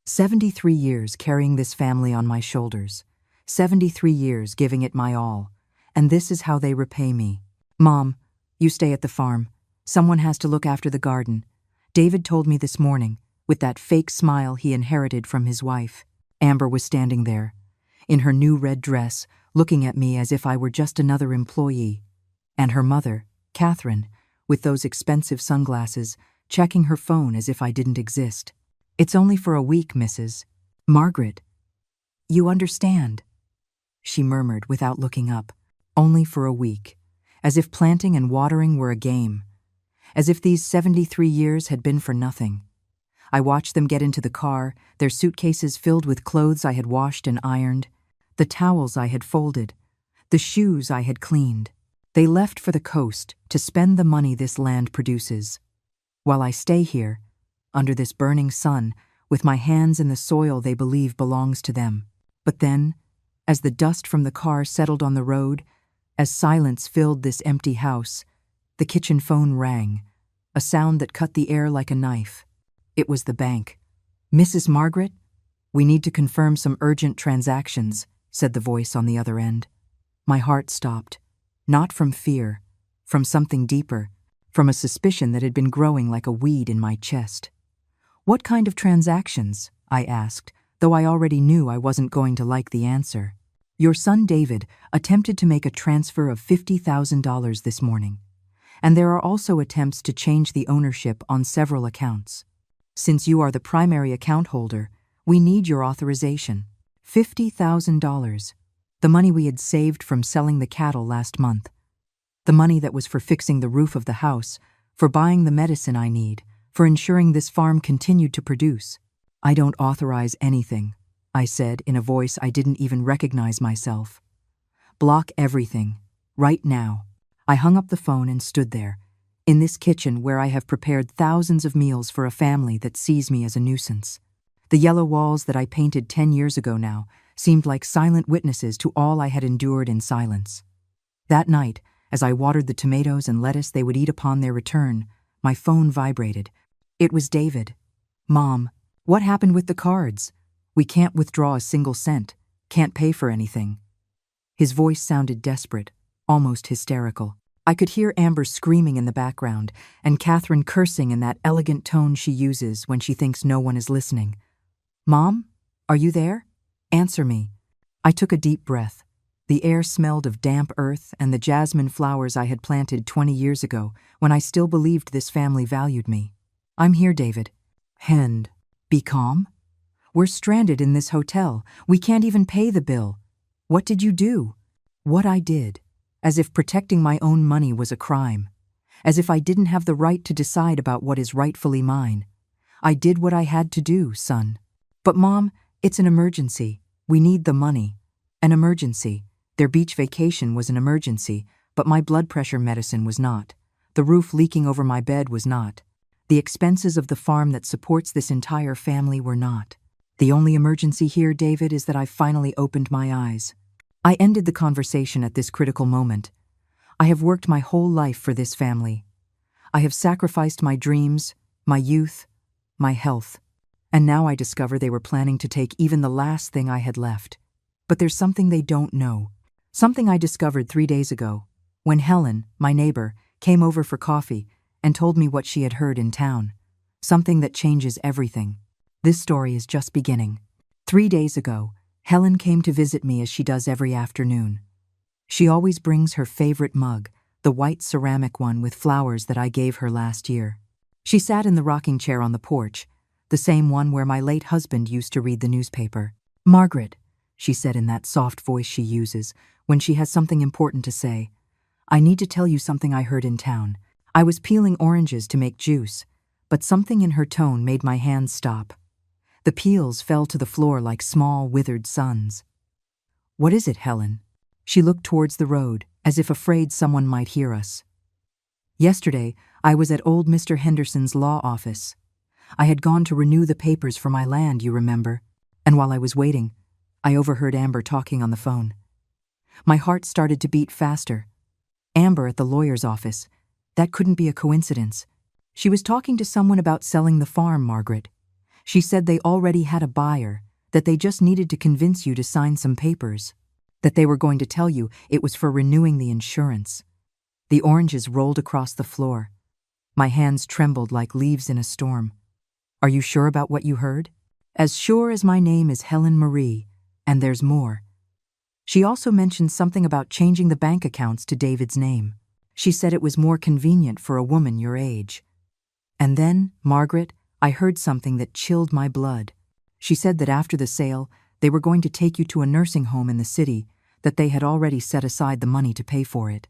73 years carrying this family on my shoulders. 73 years giving it my all. And this is how they repay me. Mom, you stay at the farm. Someone has to look after the garden. David told me this morning, with that fake smile he inherited from his wife. Amber was standing there, in her new red dress, looking at me as if I were just another employee. And her mother, Catherine, with those expensive sunglasses, checking her phone as if I didn't exist. It's only for a week, Mrs. Margaret. You understand, she murmured without looking up. Only for a week. As if planting and watering were a game. As if these 73 years had been for nothing. I watched them get into the car, their suitcases filled with clothes I had washed and ironed, the towels I had folded, the shoes I had cleaned. They left for the coast to spend the money this land produces. While I stay here, under this burning sun, with my hands in the soil they believe belongs to them. But then, as the dust from the car settled on the road, as silence filled this empty house, the kitchen phone rang, a sound that cut the air like a knife. It was the bank. Mrs. Margaret, we need to confirm some urgent transactions, said the voice on the other end. My heart stopped, not from fear, from something deeper, from a suspicion that had been growing like a weed in my chest. What kind of transactions? I asked, though I already knew I wasn't going to like the answer. Your son David attempted to make a transfer of $50,000 this morning, and there are also attempts to change the ownership on several accounts. Since you are the primary account holder, we need your authorization. $50,000, the money we had saved from selling the cattle last month, the money that was for fixing the roof of the house, for buying the medicine I need, for ensuring this farm continued to produce. I don't authorize anything, I said in a voice I didn't even recognize myself. Block everything, right now. I hung up the phone and stood there, in this kitchen where I have prepared thousands of meals for a family that sees me as a nuisance. The yellow walls that I painted 10 years ago now seemed like silent witnesses to all I had endured in silence. That night, as I watered the tomatoes and lettuce they would eat upon their return, my phone vibrated. It was David. Mom, what happened with the cards? We can't withdraw a single cent, can't pay for anything. His voice sounded desperate, almost hysterical. I could hear Amber screaming in the background and Catherine cursing in that elegant tone she uses when she thinks no one is listening. Mom, are you there? Answer me. I took a deep breath. The air smelled of damp earth and the jasmine flowers I had planted 20 years ago when I still believed this family valued me. I'm here, David. And, be calm. We're stranded in this hotel. We can't even pay the bill. What did you do? What I did. As if protecting my own money was a crime. As if I didn't have the right to decide about what is rightfully mine. I did what I had to do, son. But Mom, it's an emergency. We need the money. An emergency. Their beach vacation was an emergency, but my blood pressure medicine was not. The roof leaking over my bed was not. The expenses of the farm that supports this entire family were not. The only emergency here, David, is that I finally opened my eyes. I ended the conversation at this critical moment. I have worked my whole life for this family. I have sacrificed my dreams, my youth, my health. And now I discover they were planning to take even the last thing I had left. But there's something they don't know. Something I discovered 3 days ago, when Helen, my neighbor, came over for coffee and told me what she had heard in town. Something that changes everything. This story is just beginning. 3 days ago, Helen came to visit me as she does every afternoon. She always brings her favorite mug, the white ceramic one with flowers that I gave her last year. She sat in the rocking chair on the porch, the same one where my late husband used to read the newspaper. Margaret, she said in that soft voice she uses when she has something important to say, I need to tell you something I heard in town. I was peeling oranges to make juice, but something in her tone made my hands stop. The peels fell to the floor like small, withered suns. What is it, Helen? She looked towards the road, as if afraid someone might hear us. Yesterday, I was at old Mr. Henderson's law office. I had gone to renew the papers for my land, you remember, and while I was waiting, I overheard Amber talking on the phone. My heart started to beat faster. Amber at the lawyer's office. That couldn't be a coincidence. She was talking to someone about selling the farm, Margaret. She said they already had a buyer, that they just needed to convince you to sign some papers, that they were going to tell you it was for renewing the insurance. The oranges rolled across the floor. My hands trembled like leaves in a storm. Are you sure about what you heard? As sure as my name is Helen Marie, and there's more. She also mentioned something about changing the bank accounts to David's name. She said it was more convenient for a woman your age. And then, Margaret, I heard something that chilled my blood. She said that after the sale, they were going to take you to a nursing home in the city, that they had already set aside the money to pay for it.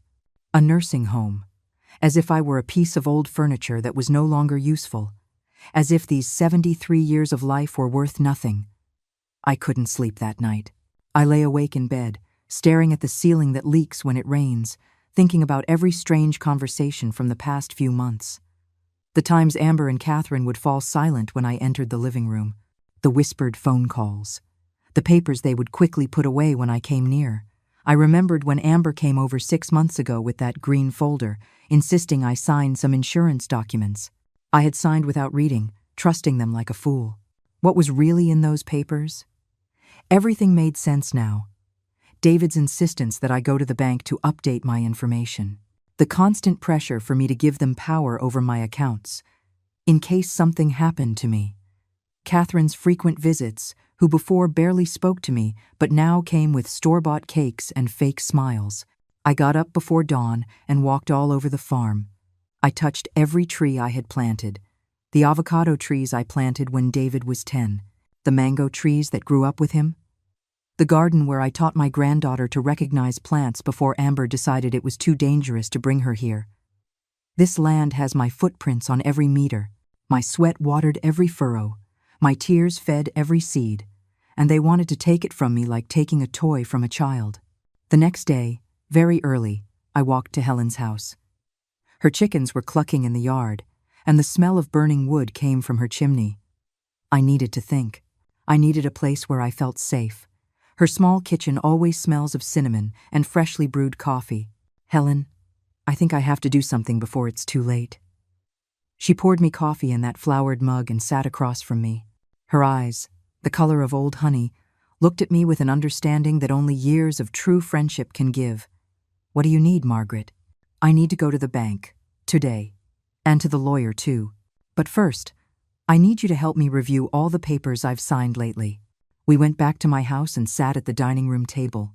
A nursing home. As if I were a piece of old furniture that was no longer useful. As if these 73 years of life were worth nothing. I couldn't sleep that night. I lay awake in bed, staring at the ceiling that leaks when it rains, thinking about every strange conversation from the past few months. The times Amber and Catherine would fall silent when I entered the living room. The whispered phone calls. The papers they would quickly put away when I came near. I remembered when Amber came over 6 months ago with that green folder, insisting I sign some insurance documents. I had signed without reading, trusting them like a fool. What was really in those papers? Everything made sense now. David's insistence that I go to the bank to update my information. The constant pressure for me to give them power over my accounts, in case something happened to me. Catherine's frequent visits, who before barely spoke to me, but now came with store-bought cakes and fake smiles. I got up before dawn and walked all over the farm. I touched every tree I had planted. The avocado trees I planted when David was 10. The mango trees that grew up with him. The garden where I taught my granddaughter to recognize plants before Amber decided it was too dangerous to bring her here. This land has my footprints on every meter. My sweat watered every furrow. My tears fed every seed. And they wanted to take it from me like taking a toy from a child. The next day, very early, I walked to Helen's house. Her chickens were clucking in the yard, and the smell of burning wood came from her chimney. I needed to think. I needed a place where I felt safe. Her small kitchen always smells of cinnamon and freshly brewed coffee. Helen, I think I have to do something before it's too late. She poured me coffee in that flowered mug and sat across from me. Her eyes, the color of old honey, looked at me with an understanding that only years of true friendship can give. What do you need, Margaret? I need to go to the bank, today, and to the lawyer too. But first, I need you to help me review all the papers I've signed lately. We went back to my house and sat at the dining room table.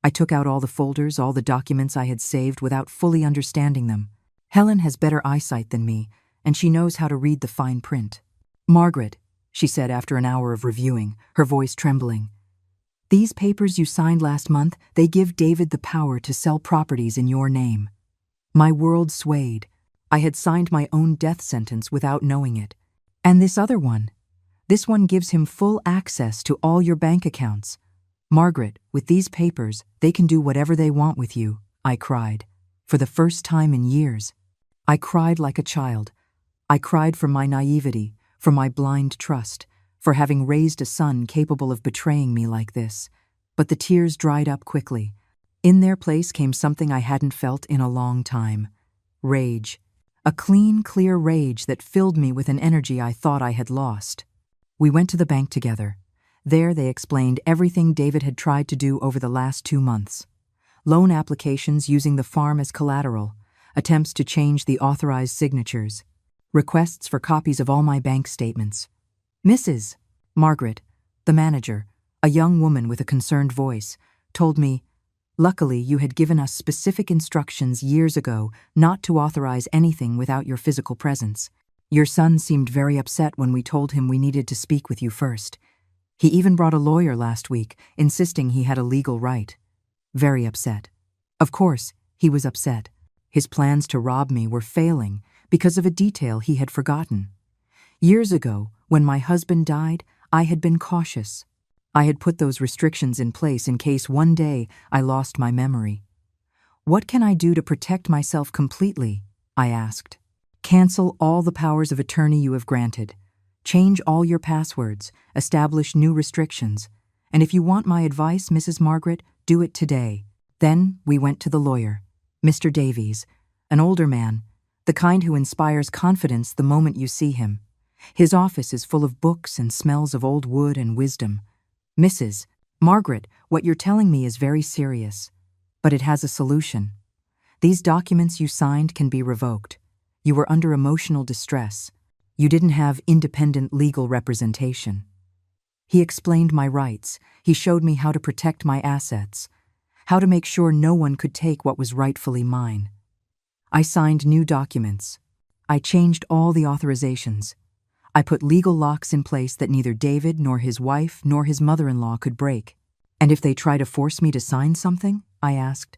I took out all the folders, all the documents I had saved without fully understanding them. Helen has better eyesight than me, and she knows how to read the fine print. Margaret, she said after an hour of reviewing, her voice trembling. These papers you signed last month, they give David the power to sell properties in your name. My world swayed. I had signed my own death sentence without knowing it. And this other one. This one gives him full access to all your bank accounts. Margaret, with these papers, they can do whatever they want with you, I cried. For the first time in years. I cried like a child. I cried for my naivety, for my blind trust, for having raised a son capable of betraying me like this. But the tears dried up quickly. In their place came something I hadn't felt in a long time. Rage. A clean, clear rage that filled me with an energy I thought I had lost. We went to the bank together. There they explained everything David had tried to do over the last 2 months. Loan applications using the farm as collateral, attempts to change the authorized signatures, requests for copies of all my bank statements. Mrs. Margaret, the manager, a young woman with a concerned voice, told me, "Luckily, you had given us specific instructions years ago not to authorize anything without your physical presence. Your son seemed very upset when we told him we needed to speak with you first. He even brought a lawyer last week, insisting he had a legal right. Very upset. Of course, he was upset. His plans to rob me were failing because of a detail he had forgotten. Years ago, when my husband died, I had been cautious. I had put those restrictions in place in case one day I lost my memory. What can I do to protect myself completely? I asked. Cancel all the powers of attorney you have granted. Change all your passwords, establish new restrictions. And if you want my advice, Mrs. Margaret, do it today. Then we went to the lawyer, Mr. Davies, an older man, the kind who inspires confidence the moment you see him. His office is full of books and smells of old wood and wisdom. Mrs. Margaret, what you're telling me is very serious, but it has a solution. These documents you signed can be revoked. You were under emotional distress. You didn't have independent legal representation. He explained my rights. He showed me how to protect my assets, how to make sure no one could take what was rightfully mine. I signed new documents. I changed all the authorizations. I put legal locks in place that neither David nor his wife nor his mother-in-law could break. And if they try to force me to sign something? I asked.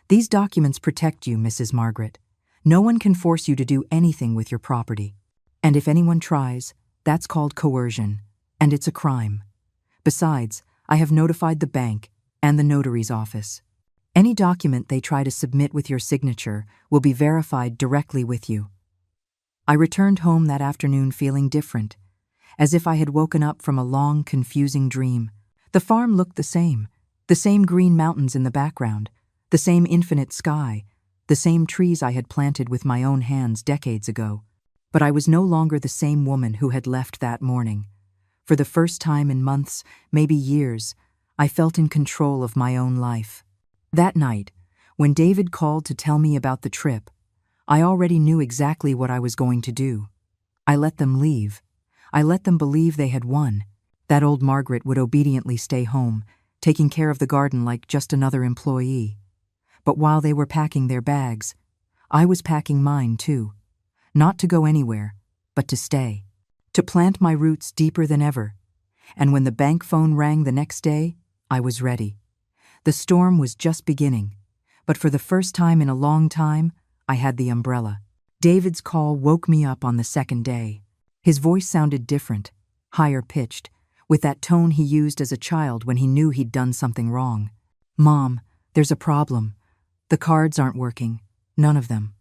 These documents protect you, Mrs. Margaret. No one can force you to do anything with your property. And if anyone tries, that's called coercion, and it's a crime. Besides, I have notified the bank and the notary's office. Any document they try to submit with your signature will be verified directly with you. I returned home that afternoon feeling different, as if I had woken up from a long, confusing dream. The farm looked the same green mountains in the background, the same infinite sky, the same trees I had planted with my own hands decades ago. But I was no longer the same woman who had left that morning. For the first time in months, maybe years, I felt in control of my own life. That night, when David called to tell me about the trip, I already knew exactly what I was going to do. I let them leave. I let them believe they had won. That old Margaret would obediently stay home, taking care of the garden like just another employee. But while they were packing their bags, I was packing mine too. Not to go anywhere, but to stay. To plant my roots deeper than ever. And when the bank phone rang the next day, I was ready. The storm was just beginning, but for the first time in a long time, I had the umbrella. David's call woke me up on the second day. His voice sounded different, higher pitched, with that tone he used as a child when he knew he'd done something wrong. Mom, there's a problem. The cards aren't working. None of them.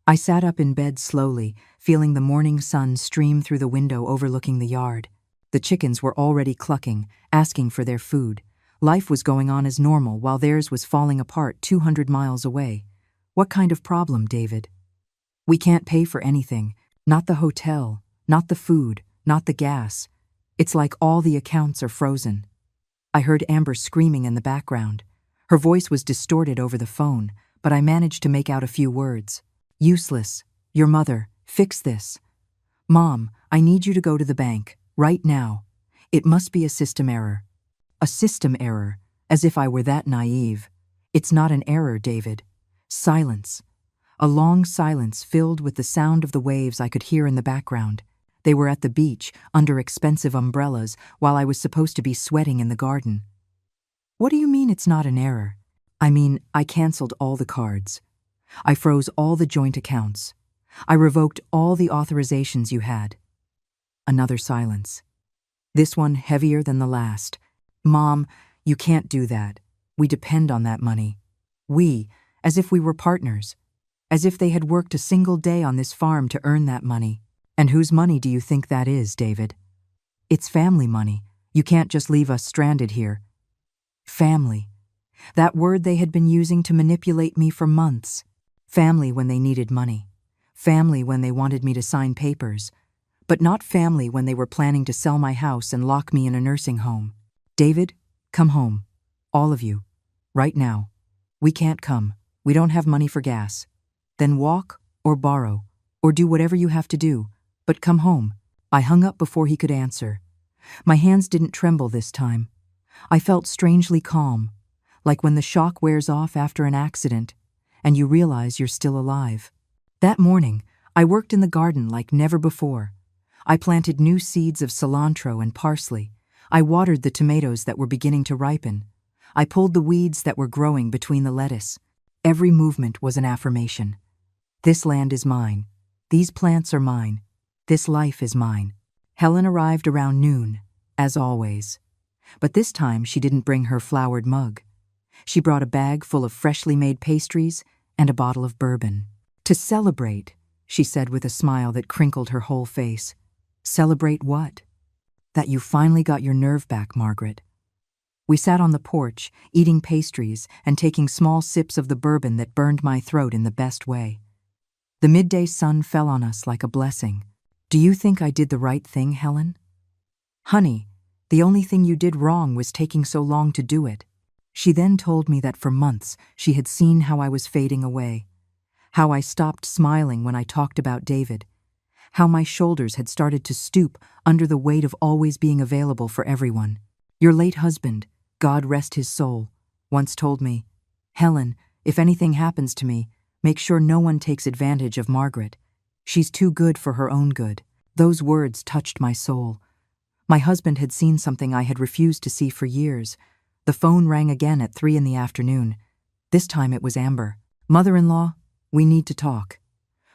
I sat up in bed slowly, feeling the morning sun stream through the window overlooking the yard. The chickens were already clucking, asking for their food. Life was going on as normal while theirs was falling apart 200 miles away. What kind of problem, David? We can't pay for anything. Not the hotel, not the food, not the gas. It's like all the accounts are frozen. I heard Amber screaming in the background. Her voice was distorted over the phone, but I managed to make out a few words. Useless. Your mother. Fix this. Mom, I need you to go to the bank, right now. It must be a system error. A system error, as if I were that naive. It's not an error, David. Silence. A long silence filled with the sound of the waves I could hear in the background. They were at the beach, under expensive umbrellas, while I was supposed to be sweating in the garden. What do you mean it's not an error? I mean, I canceled all the cards. I froze all the joint accounts. I revoked all the authorizations you had. Another silence. This one heavier than the last. Mom, you can't do that. We depend on that money. We, as if we were partners. As if they had worked a single day on this farm to earn that money. And whose money do you think that is, David? It's family money. You can't just leave us stranded here. Family. That word they had been using to manipulate me for months. Family when they needed money. Family when they wanted me to sign papers. But not family when they were planning to sell my house and lock me in a nursing home. David, come home. All of you. Right now. We can't come. We don't have money for gas. Then walk or borrow or do whatever you have to do. But come home. I hung up before he could answer. My hands didn't tremble this time. I felt strangely calm, like when the shock wears off after an accident and you realize you're still alive. That morning, I worked in the garden like never before. I planted new seeds of cilantro and parsley. I watered the tomatoes that were beginning to ripen. I pulled the weeds that were growing between the lettuce. Every movement was an affirmation. This land is mine. These plants are mine. This life is mine. Helen arrived around noon, as always. But this time she didn't bring her flowered mug. She brought a bag full of freshly made pastries and a bottle of bourbon. To celebrate, she said with a smile that crinkled her whole face. Celebrate what? That you finally got your nerve back, Margaret. We sat on the porch, eating pastries and taking small sips of the bourbon that burned my throat in the best way. The midday sun fell on us like a blessing. Do Do you think I did the right thing, Helen? Honey, the only thing you did wrong was taking so long to do it. She then told me that for months she had seen how I was fading away, how I stopped smiling when I talked about David, how my shoulders had started to stoop under the weight of always being available for everyone. Your late husband, God rest his soul, once told me, Helen, if anything happens to me, make sure no one takes advantage of Margaret. She's too good for her own good. Those words touched my soul. My husband had seen something I had refused to see for years. The phone rang again at 3 in the afternoon. This time it was Amber. Mother-in-law, we need to talk.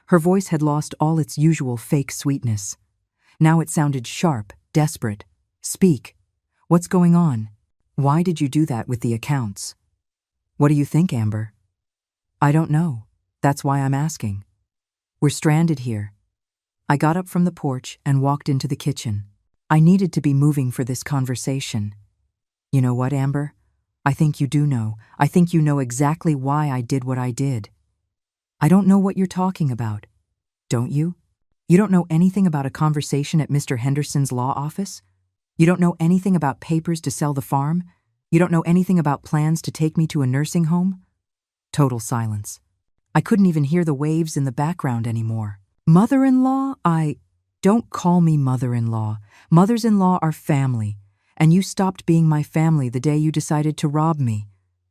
Her voice had lost all its usual fake sweetness. Now it sounded sharp, desperate. Speak. What's going on? Why did you do that with the accounts? What do you think, Amber? I don't know. That's why I'm asking. We're stranded here. I got up from the porch and walked into the kitchen. I needed to be moving for this conversation. You know what, Amber? I think you do know. I think you know exactly why I did what I did. I don't know what you're talking about. Don't you? You don't know anything about a conversation at Mr. Henderson's law office? You don't know anything about papers to sell the farm? You don't know anything about plans to take me to a nursing home? Total silence. I couldn't even hear the waves in the background anymore. Mother-in-law? Don't call me mother-in-law. Mothers-in-law are family, and you stopped being my family the day you decided to rob me.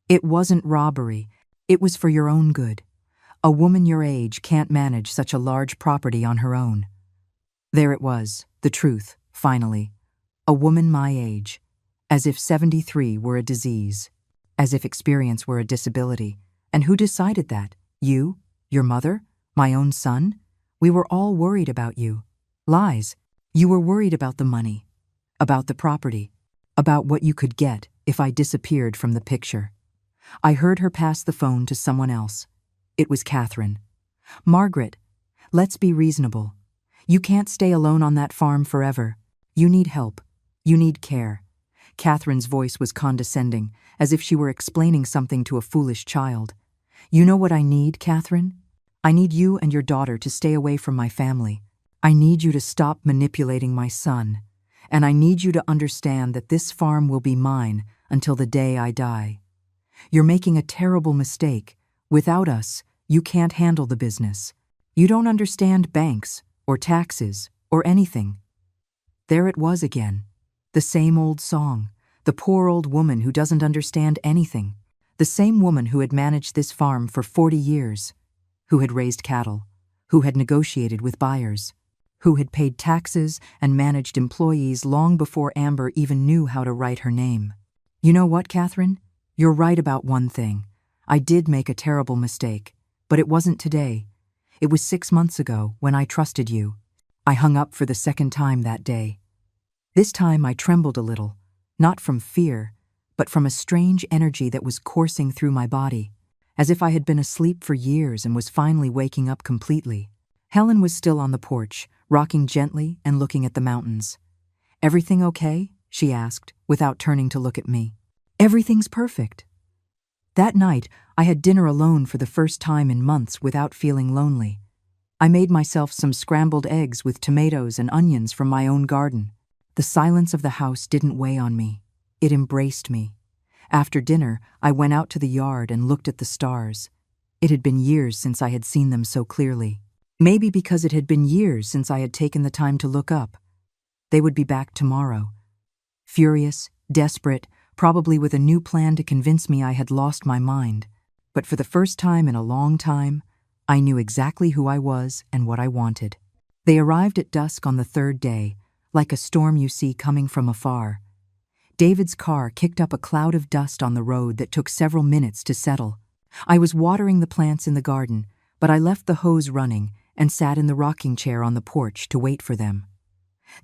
It wasn't robbery. It was for your own good. A woman your age can't manage such a large property on her own. There it was, the truth, finally. A woman my age. As if 73 were a disease. As if experience were a disability. And who decided that? You? Your mother? My own son? We were all worried about you. Lies. You were worried about the money. About the property. About what you could get if I disappeared from the picture. I heard her pass the phone to someone else. It was Catherine. Margaret, let's be reasonable. You can't stay alone on that farm forever. You need help. You need care. Catherine's voice was condescending, as if she were explaining something to a foolish child. You know what I need, Catherine? I need you and your daughter to stay away from my family. I need you to stop manipulating my son. And I need you to understand that this farm will be mine until the day I die. You're making a terrible mistake. Without us, you can't handle the business. You don't understand banks, or taxes, or anything. There it was again. The same old song. The poor old woman who doesn't understand anything. The same woman who had managed this farm for 40 years. Who had raised cattle. Who had negotiated with buyers. Who had paid taxes and managed employees long before Amber even knew how to write her name. You know what, Catherine? You're right about one thing. I did make a terrible mistake, but it wasn't today. It was 6 months ago when I trusted you. I hung up for the second time that day. This time I trembled a little, not from fear, but from a strange energy that was coursing through my body, as if I had been asleep for years and was finally waking up completely. Helen was still on the porch, rocking gently and looking at the mountains. Everything okay? She asked, without turning to look at me. Everything's perfect. That night, I had dinner alone for the first time in months without feeling lonely. I made myself some scrambled eggs with tomatoes and onions from my own garden. The silence of the house didn't weigh on me. It embraced me. After dinner, I went out to the yard and looked at the stars. It had been years since I had seen them so clearly. Maybe because it had been years since I had taken the time to look up. They would be back tomorrow. Furious, desperate, probably with a new plan to convince me I had lost my mind. But for the first time in a long time, I knew exactly who I was and what I wanted. They arrived at dusk on the third day, like a storm you see coming from afar. David's car kicked up a cloud of dust on the road that took several minutes to settle. I was watering the plants in the garden, but I left the hose running and sat in the rocking chair on the porch to wait for them.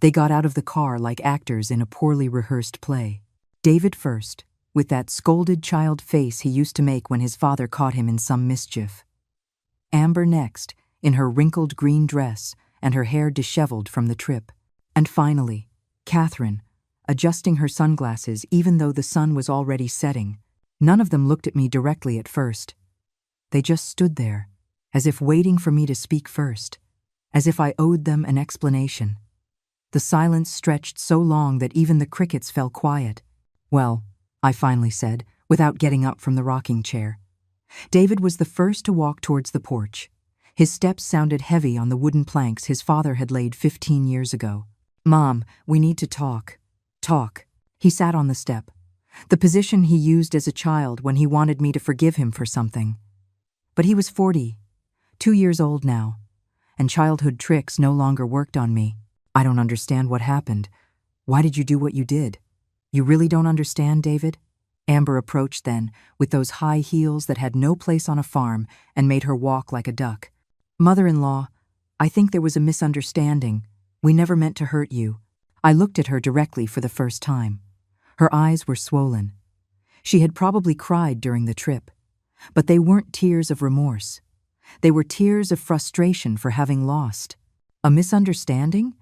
They got out of the car like actors in a poorly rehearsed play. David first, with that scolded child face he used to make when his father caught him in some mischief. Amber next, in her wrinkled green dress and her hair disheveled from the trip. And finally, Catherine, adjusting her sunglasses even though the sun was already setting. None of them looked at me directly at first. They just stood there, as if waiting for me to speak first. as if I owed them an explanation. The silence stretched so long that even the crickets fell quiet. "Well," I finally said, without getting up from the rocking chair. David was the first to walk towards the porch. His steps sounded heavy on the wooden planks his father had laid 15 years ago. "Mom, we need to talk." Talk. He sat on the step, the position he used as a child when he wanted me to forgive him for something. But he was 40, 2 years old now, and childhood tricks no longer worked on me. "I don't understand what happened. Why did you do what you did? You really don't understand, David?" Amber approached then, with those high heels that had no place on a farm and made her walk like a duck. "Mother-in-law, I think there was a misunderstanding. We never meant to hurt you." I looked at her directly for the first time. Her eyes were swollen. She had probably cried during the trip, but they weren't tears of remorse. They were tears of frustration for having lost. "A misunderstanding?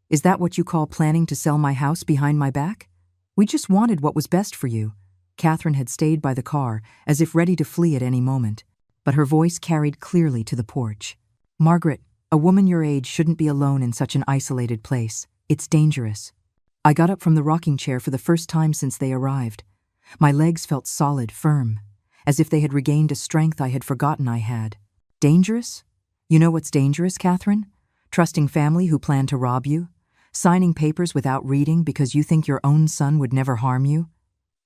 Is that what you call planning to sell my house behind my back? We just wanted what was best for you." Catherine had stayed by the car, as if ready to flee at any moment, but her voice carried clearly to the porch. "Margaret, a woman your age shouldn't be alone in such an isolated place. It's dangerous." I got up from the rocking chair for the first time since they arrived. My legs felt solid, firm, as if they had regained a strength I had forgotten I had. "Dangerous? You know what's dangerous, Catherine? Trusting family who plan to rob you? Signing papers without reading because you think your own son would never harm you?"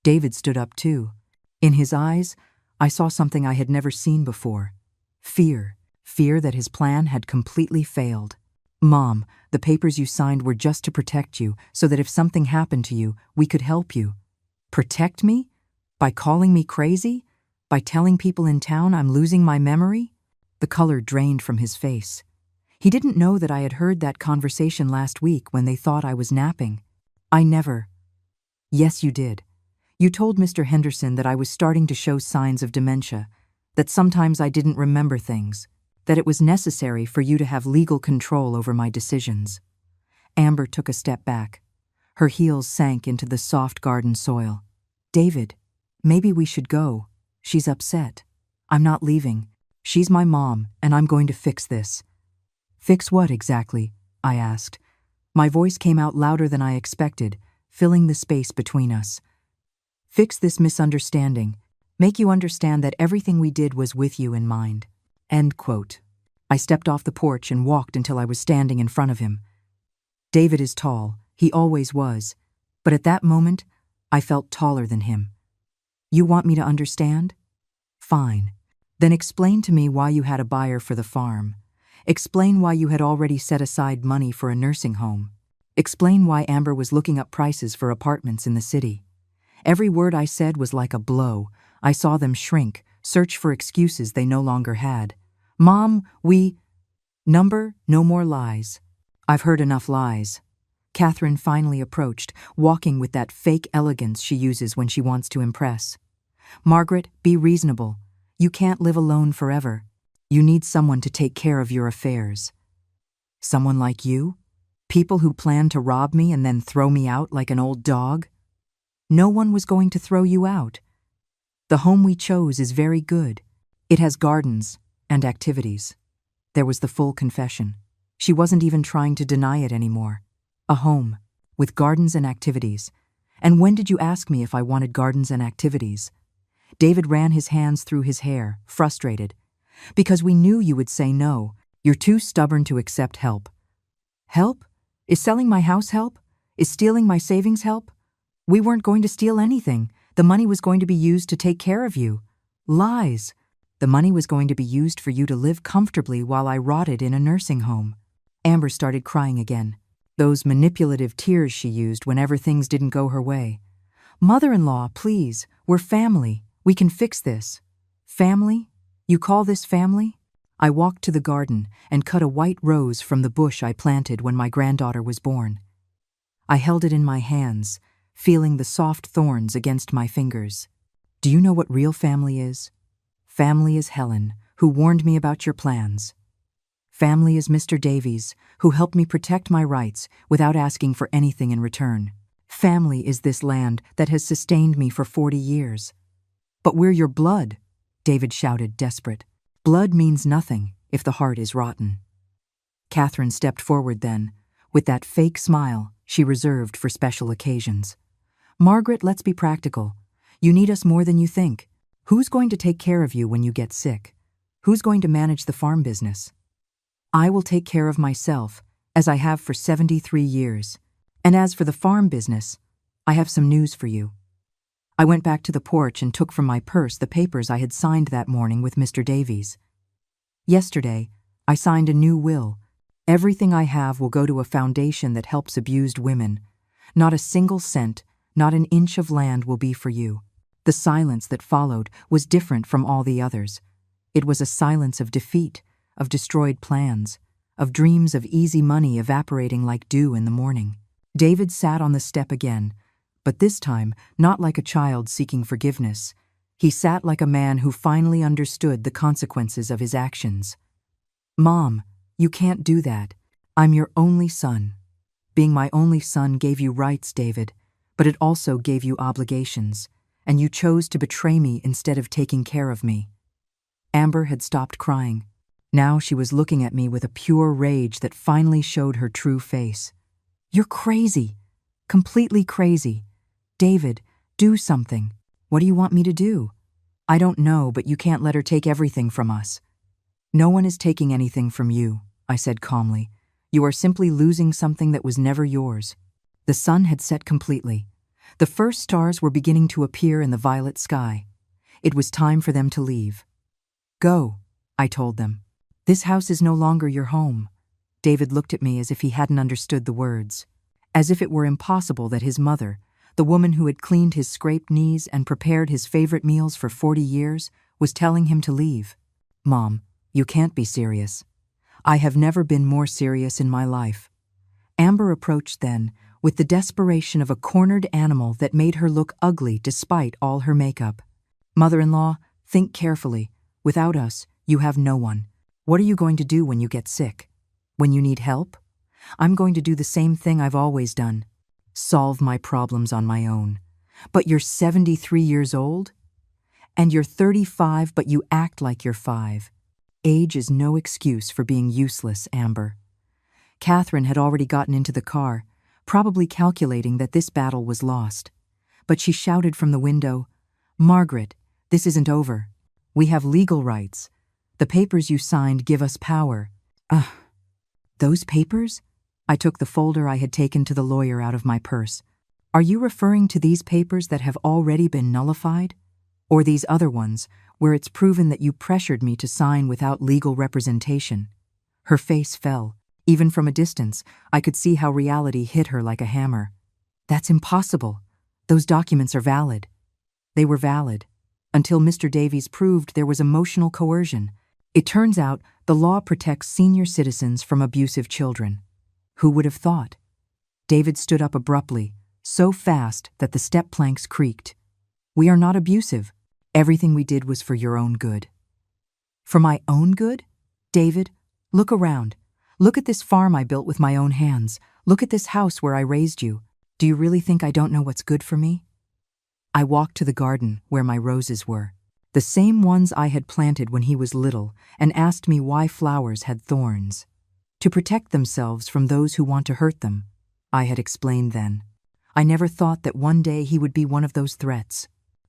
David stood up too. In his eyes, I saw something I had never seen before. Fear. Fear that his plan had completely failed. "Mom, the papers you signed were just to protect you, so that if something happened to you, we could help you." "Protect me? By calling me crazy? By telling people in town I'm losing my memory?" The color drained from his face. He didn't know that I had heard that conversation last week when they thought I was napping. "I never." "Yes, you did. You told Mr. Henderson that I was starting to show signs of dementia, that sometimes I didn't remember things, that it was necessary for you to have legal control over my decisions." Amber took a step back. Her heels sank into the soft garden soil. "David, maybe we should go. She's upset. I'm not leaving. She's my mom, and I'm going to fix this." "Fix what exactly?" I asked. My voice came out louder than I expected, filling the space between us. "Fix this misunderstanding. Make you understand that everything we did was with you in mind." End quote. I stepped off the porch and walked until I was standing in front of him. David is tall. He always was. But at that moment, I felt taller than him. "You want me to understand? Fine. Then explain to me why you had a buyer for the farm. Explain why you had already set aside money for a nursing home. Explain why Amber was looking up prices for apartments in the city." Every word I said was like a blow. I saw them shrink, search for excuses they no longer had. "Mom, no more lies. I've heard enough lies." Catherine finally approached, walking with that fake elegance she uses when she wants to impress. "Margaret, be reasonable. You can't live alone forever. You need someone to take care of your affairs." "Someone like you? People who plan to rob me and then throw me out like an old dog?" "No one was going to throw you out. The home we chose is very good. It has gardens and activities." There was the full confession. She wasn't even trying to deny it anymore. A home, with gardens and activities. "And when did you ask me if I wanted gardens and activities?" David ran his hands through his hair, frustrated. "Because we knew you would say no. You're too stubborn to accept help." "Help? Is selling my house help? Is stealing my savings help? We weren't going to steal anything. The money was going to be used to take care of you." "Lies. The money was going to be used for you to live comfortably while I rotted in a nursing home." Amber started crying again. Those manipulative tears she used whenever things didn't go her way. "Mother-in-law, please. We're family. We can fix this." "Family? You call this family?" I walked to the garden and cut a white rose from the bush I planted when my granddaughter was born. I held it in my hands, feeling the soft thorns against my fingers. "Do you know what real family is? Family is Helen, who warned me about your plans. Family is Mr. Davies, who helped me protect my rights without asking for anything in return. Family is this land that has sustained me for 40 years. "But we're your blood," David shouted, desperate. "Blood means nothing if the heart is rotten." Catherine stepped forward then, with that fake smile she reserved for special occasions. Margaret, let's be practical. You need us more than you think. Who's going to take care of you when you get sick? Who's going to manage the farm business? I will take care of myself, as I have for 73 years. And as for the farm business, I have some news for you. I went back to the porch and took from my purse the papers I had signed that morning with Mr. Davies. Yesterday, I signed a new will. Everything I have will go to a foundation that helps abused women. Not a single cent, not an inch of land will be for you. The silence that followed was different from all the others. It was a silence of defeat, of destroyed plans, of dreams of easy money evaporating like dew in the morning. David sat on the step again, but this time not like a child seeking forgiveness. He sat like a man who finally understood the consequences of his actions. Mom, you can't do that. I'm your only son. Being my only son gave you rights, David, but it also gave you obligations, and you chose to betray me instead of taking care of me. Amber had stopped crying. Now she was looking at me with a pure rage that finally showed her true face. You're crazy. Completely crazy. David, do something. What do you want me to do? I don't know, but you can't let her take everything from us. No one is taking anything from you, I said calmly. You are simply losing something that was never yours. The sun had set completely. The first stars were beginning to appear in the violet sky. It was time for them to leave. Go, I told them. This house is no longer your home. David looked at me as if he hadn't understood the words. As if it were impossible that his mother, the woman who had cleaned his scraped knees and prepared his favorite meals for 40 years, was telling him to leave. Mom, you can't be serious. I have never been more serious in my life. Amber approached then, with the desperation of a cornered animal that made her look ugly despite all her makeup. Mother-in-law, think carefully. Without us, you have no one. What are you going to do when you get sick? When you need help? I'm going to do the same thing I've always done. Solve my problems on my own. But you're 73 years old? And you're 35, but you act like you're 5. Age is no excuse for being useless, Amber. Catherine had already gotten into the car, probably calculating that this battle was lost. But she shouted from the window, Margaret, this isn't over. We have legal rights. The papers you signed give us power. Those papers? I took the folder I had taken to the lawyer out of my purse. Are you referring to these papers that have already been nullified? Or these other ones, where it's proven that you pressured me to sign without legal representation? Her face fell. Even from a distance, I could see how reality hit her like a hammer. That's impossible. Those documents are valid. They were valid, until Mr. Davies proved there was emotional coercion. It turns out the law protects senior citizens from abusive children. Who would have thought? David stood up abruptly, so fast that the step planks creaked. We are not abusive. Everything we did was for your own good. For my own good? David, look around. Look at this farm I built with my own hands. Look at this house where I raised you. Do you really think I don't know what's good for me? I walked to the garden where my roses were, the same ones I had planted when he was little, and asked me why flowers had thorns. To protect themselves from those who want to hurt them, I had explained then. I never thought that one day he would be one of those threats.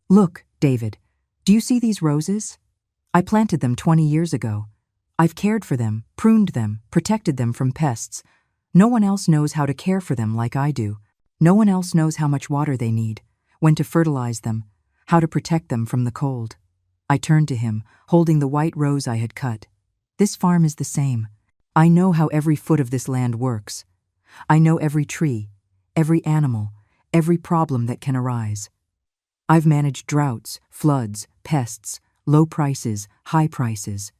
Look, David, do you see these roses? I planted them 20 years ago. I've cared for them, pruned them, protected them from pests. No one else knows how to care for them like I do. No one else knows how much water they need, when to fertilize them, how to protect them from the cold. I turned to him, holding the white rose I had cut. This farm is the same. I know how every foot of this land works. I know every tree, every animal, every problem that can arise. I've managed droughts, floods, pests, low prices, high prices.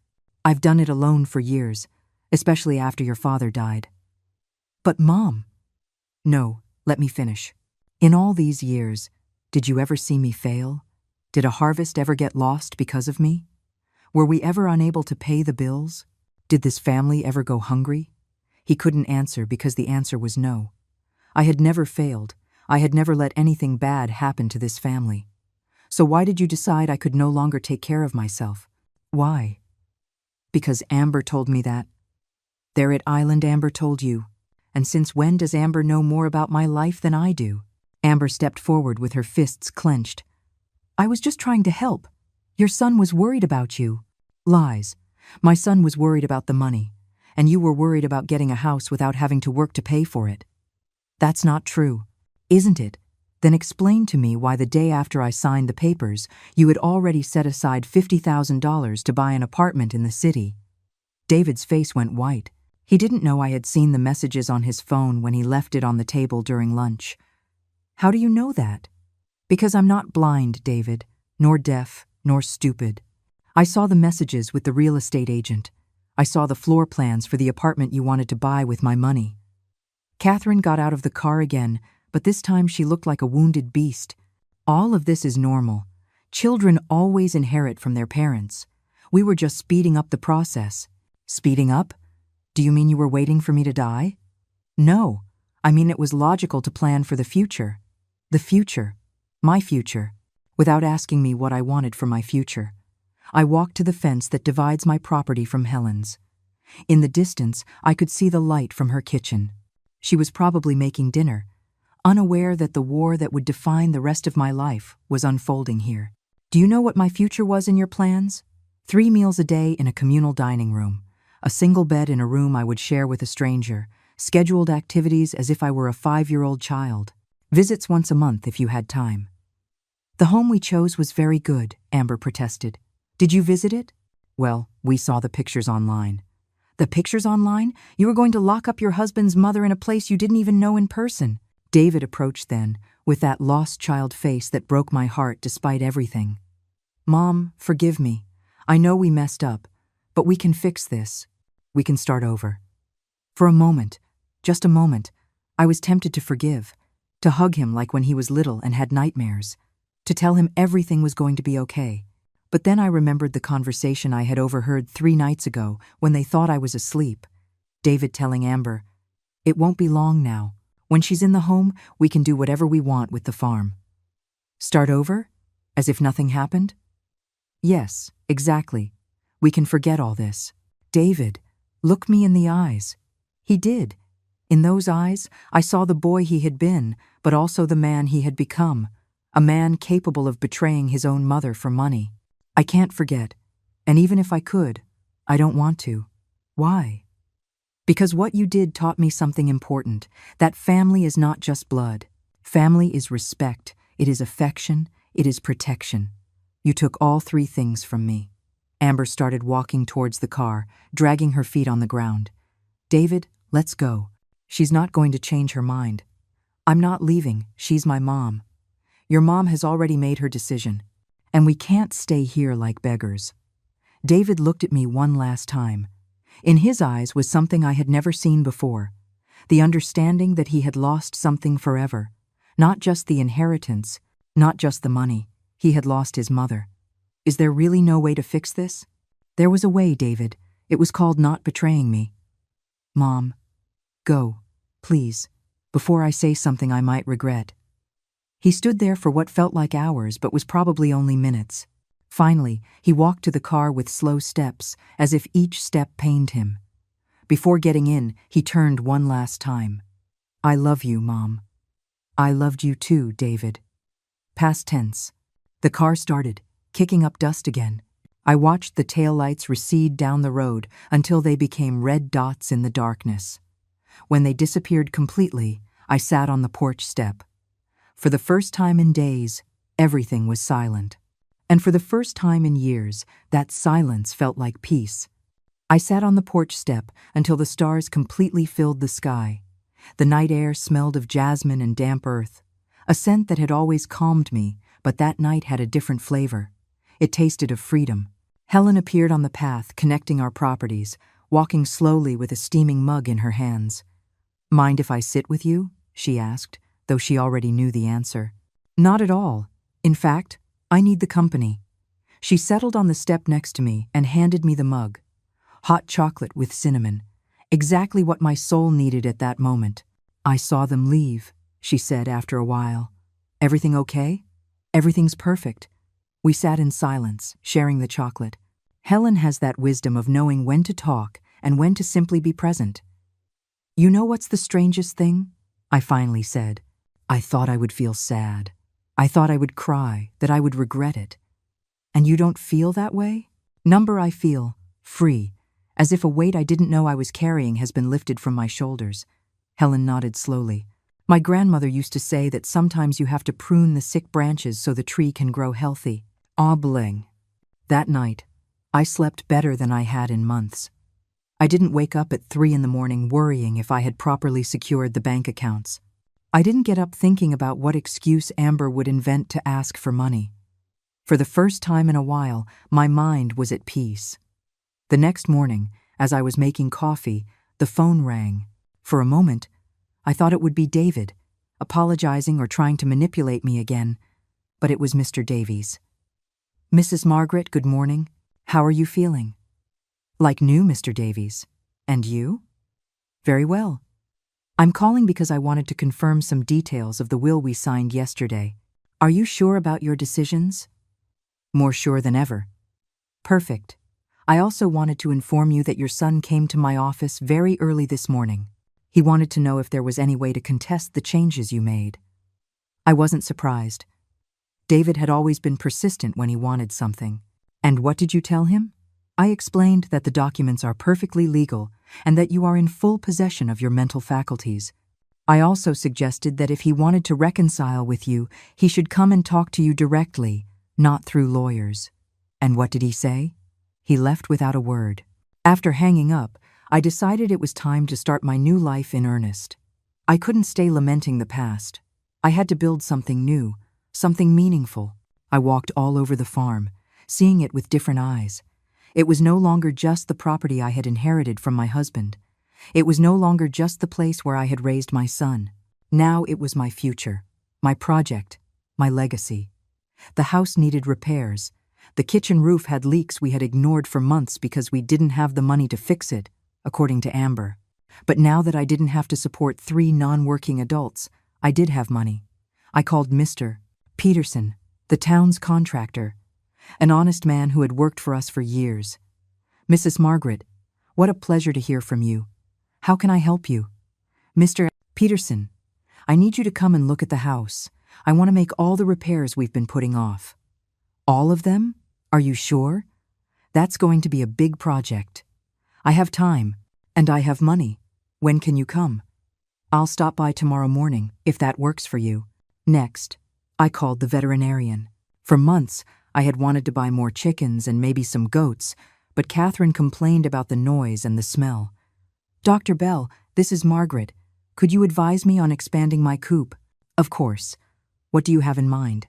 I've done it alone for years, especially after your father died. But Mom... No, let me finish. In all these years, did you ever see me fail? Did a harvest ever get lost because of me? Were we ever unable to pay the bills? Did this family ever go hungry? He couldn't answer because the answer was no. I had never failed. I had never let anything bad happen to this family. So why did you decide I could no longer take care of myself? Why? Because Amber told me that. They're at Island, Amber told you. And since when does Amber know more about my life than I do? Amber stepped forward with her fists clenched. I was just trying to help. Your son was worried about you. Lies. My son was worried about the money, and you were worried about getting a house without having to work to pay for it. That's not true, isn't it? Then explain to me why the day after I signed the papers, you had already set aside $50,000 to buy an apartment in the city. David's face went white. He didn't know I had seen the messages on his phone when he left it on the table during lunch. How do you know that? Because I'm not blind, David, nor deaf, nor stupid. I saw the messages with the real estate agent. I saw the floor plans for the apartment you wanted to buy with my money. Catherine got out of the car again, but this time she looked like a wounded beast. All of this is normal. Children always inherit from their parents. We were just speeding up the process. Speeding up? Do you mean you were waiting for me to die? No, I mean it was logical to plan for the future. The future. My future. Without asking me what I wanted for my future. I walked to the fence that divides my property from Helen's. In the distance, I could see the light from her kitchen. She was probably making dinner, unaware that the war that would define the rest of my life was unfolding here. Do you know what my future was in your plans? 3 meals a day in a communal dining room, a single bed in a room I would share with a stranger, scheduled activities as if I were a 5-year-old child, visits once a month if you had time. The home we chose was very good, Amber protested. Did you visit it? Well, we saw the pictures online. The pictures online? You were going to lock up your husband's mother in a place you didn't even know in person. David approached then, with that lost child face that broke my heart despite everything. Mom, forgive me. I know we messed up, but we can fix this. We can start over. For a moment, just a moment, I was tempted to forgive, to hug him like when he was little and had nightmares, to tell him everything was going to be okay. But then I remembered the conversation I had overheard 3 nights ago when they thought I was asleep. David telling Amber, "It won't be long now. When she's in the home, we can do whatever we want with the farm." Start over? As if nothing happened? Yes, exactly. We can forget all this. David, look me in the eyes. He did. In those eyes, I saw the boy he had been, but also the man he had become, a man capable of betraying his own mother for money. I can't forget, and even if I could, I don't want to. Why? Because what you did taught me something important, that family is not just blood. Family is respect, it is affection, it is protection. You took all 3 things from me. Amber started walking towards the car, dragging her feet on the ground. David, let's go. She's not going to change her mind. I'm not leaving, she's my mom. Your mom has already made her decision. And we can't stay here like beggars. David looked at me one last time. In his eyes was something I had never seen before, the understanding that he had lost something forever, not just the inheritance, not just the money. He had lost his mother. Is there really no way to fix this? There was a way, David. It was called not betraying me. Mom, go, please, before I say something I might regret. He stood there for what felt like hours but was probably only minutes. Finally, he walked to the car with slow steps, as if each step pained him. Before getting in, he turned one last time. I love you, Mom. I loved you too, David. Past tense. The car started, kicking up dust again. I watched the taillights recede down the road until they became red dots in the darkness. When they disappeared completely, I sat on the porch step. For the first time in days, everything was silent. And for the first time in years, that silence felt like peace. I sat on the porch step until the stars completely filled the sky. The night air smelled of jasmine and damp earth, a scent that had always calmed me, but that night had a different flavor. It tasted of freedom. Helen appeared on the path connecting our properties, walking slowly with a steaming mug in her hands. Mind if I sit with you? She asked, though she already knew the answer. Not at all. In fact, I need the company. She settled on the step next to me and handed me the mug. Hot chocolate with cinnamon. Exactly what my soul needed at that moment. I saw them leave, she said after a while. Everything okay? Everything's perfect. We sat in silence, sharing the chocolate. Helen has that wisdom of knowing when to talk and when to simply be present. You know what's the strangest thing? I finally said. I thought I would feel sad. I thought I would cry, that I would regret it. And you don't feel that way? Number, I feel free, as if a weight I didn't know I was carrying has been lifted from my shoulders. Helen nodded slowly. My grandmother used to say that sometimes you have to prune the sick branches so the tree can grow healthy. Ah, bling. That night, I slept better than I had in months. I didn't wake up at 3 in the morning worrying if I had properly secured the bank accounts. I didn't get up thinking about what excuse Amber would invent to ask for money. For the first time in a while, my mind was at peace. The next morning, as I was making coffee, the phone rang. For a moment, I thought it would be David, apologizing or trying to manipulate me again, but it was Mr. Davies. Mrs. Margaret, good morning. How are you feeling? Like new, Mr. Davies. And you? Very well. I'm calling because I wanted to confirm some details of the will we signed yesterday. Are you sure about your decisions? More sure than ever. Perfect. I also wanted to inform you that your son came to my office very early this morning. He wanted to know if there was any way to contest the changes you made. I wasn't surprised. David had always been persistent when he wanted something. And what did you tell him? I explained that the documents are perfectly legal and that you are in full possession of your mental faculties. I also suggested that if he wanted to reconcile with you, he should come and talk to you directly, not through lawyers. And what did he say? He left without a word. After hanging up, I decided it was time to start my new life in earnest. I couldn't stay lamenting the past. I had to build something new, something meaningful. I walked all over the farm, seeing it with different eyes. It was no longer just the property I had inherited from my husband. It was no longer just the place where I had raised my son. Now it was my future, my project, my legacy. The house needed repairs. The kitchen roof had leaks we had ignored for months because we didn't have the money to fix it, according to Amber. But now that I didn't have to support 3 non-working adults, I did have money. I called Mr. Peterson, the town's contractor, an honest man who had worked for us for years. Mrs. Margaret, what a pleasure to hear from you. How can I help you? Mr. Peterson, I need you to come and look at the house. I want to make all the repairs we've been putting off. All of them? Are you sure? That's going to be a big project. I have time, and I have money. When can you come? I'll stop by tomorrow morning, if that works for you. Next, I called the veterinarian. For months, I had wanted to buy more chickens and maybe some goats, but Catherine complained about the noise and the smell. Dr. Bell, this is Margaret. Could you advise me on expanding my coop? Of course. What do you have in mind?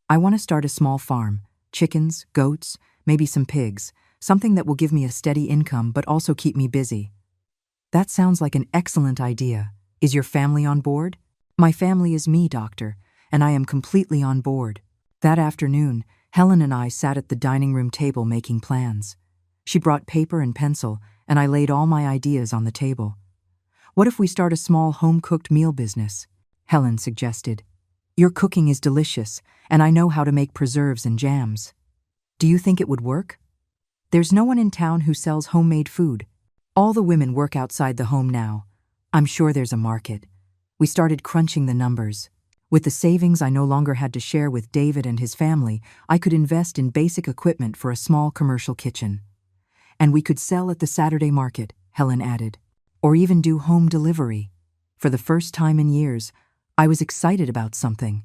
I want to start a small farm. Chickens, goats, maybe some pigs. Something that will give me a steady income but also keep me busy. That sounds like an excellent idea. Is your family on board? My family is me, doctor, and I am completely on board. That afternoon, Helen and I sat at the dining room table making plans. She brought paper and pencil, and I laid all my ideas on the table. What if we start a small home-cooked meal business? Helen suggested. Your cooking is delicious, and I know how to make preserves and jams. Do you think it would work? There's no one in town who sells homemade food. All the women work outside the home now. I'm sure there's a market. We started crunching the numbers. With the savings I no longer had to share with David and his family, I could invest in basic equipment for a small commercial kitchen. And we could sell at the Saturday market, Helen added, or even do home delivery. For the first time in years, I was excited about something.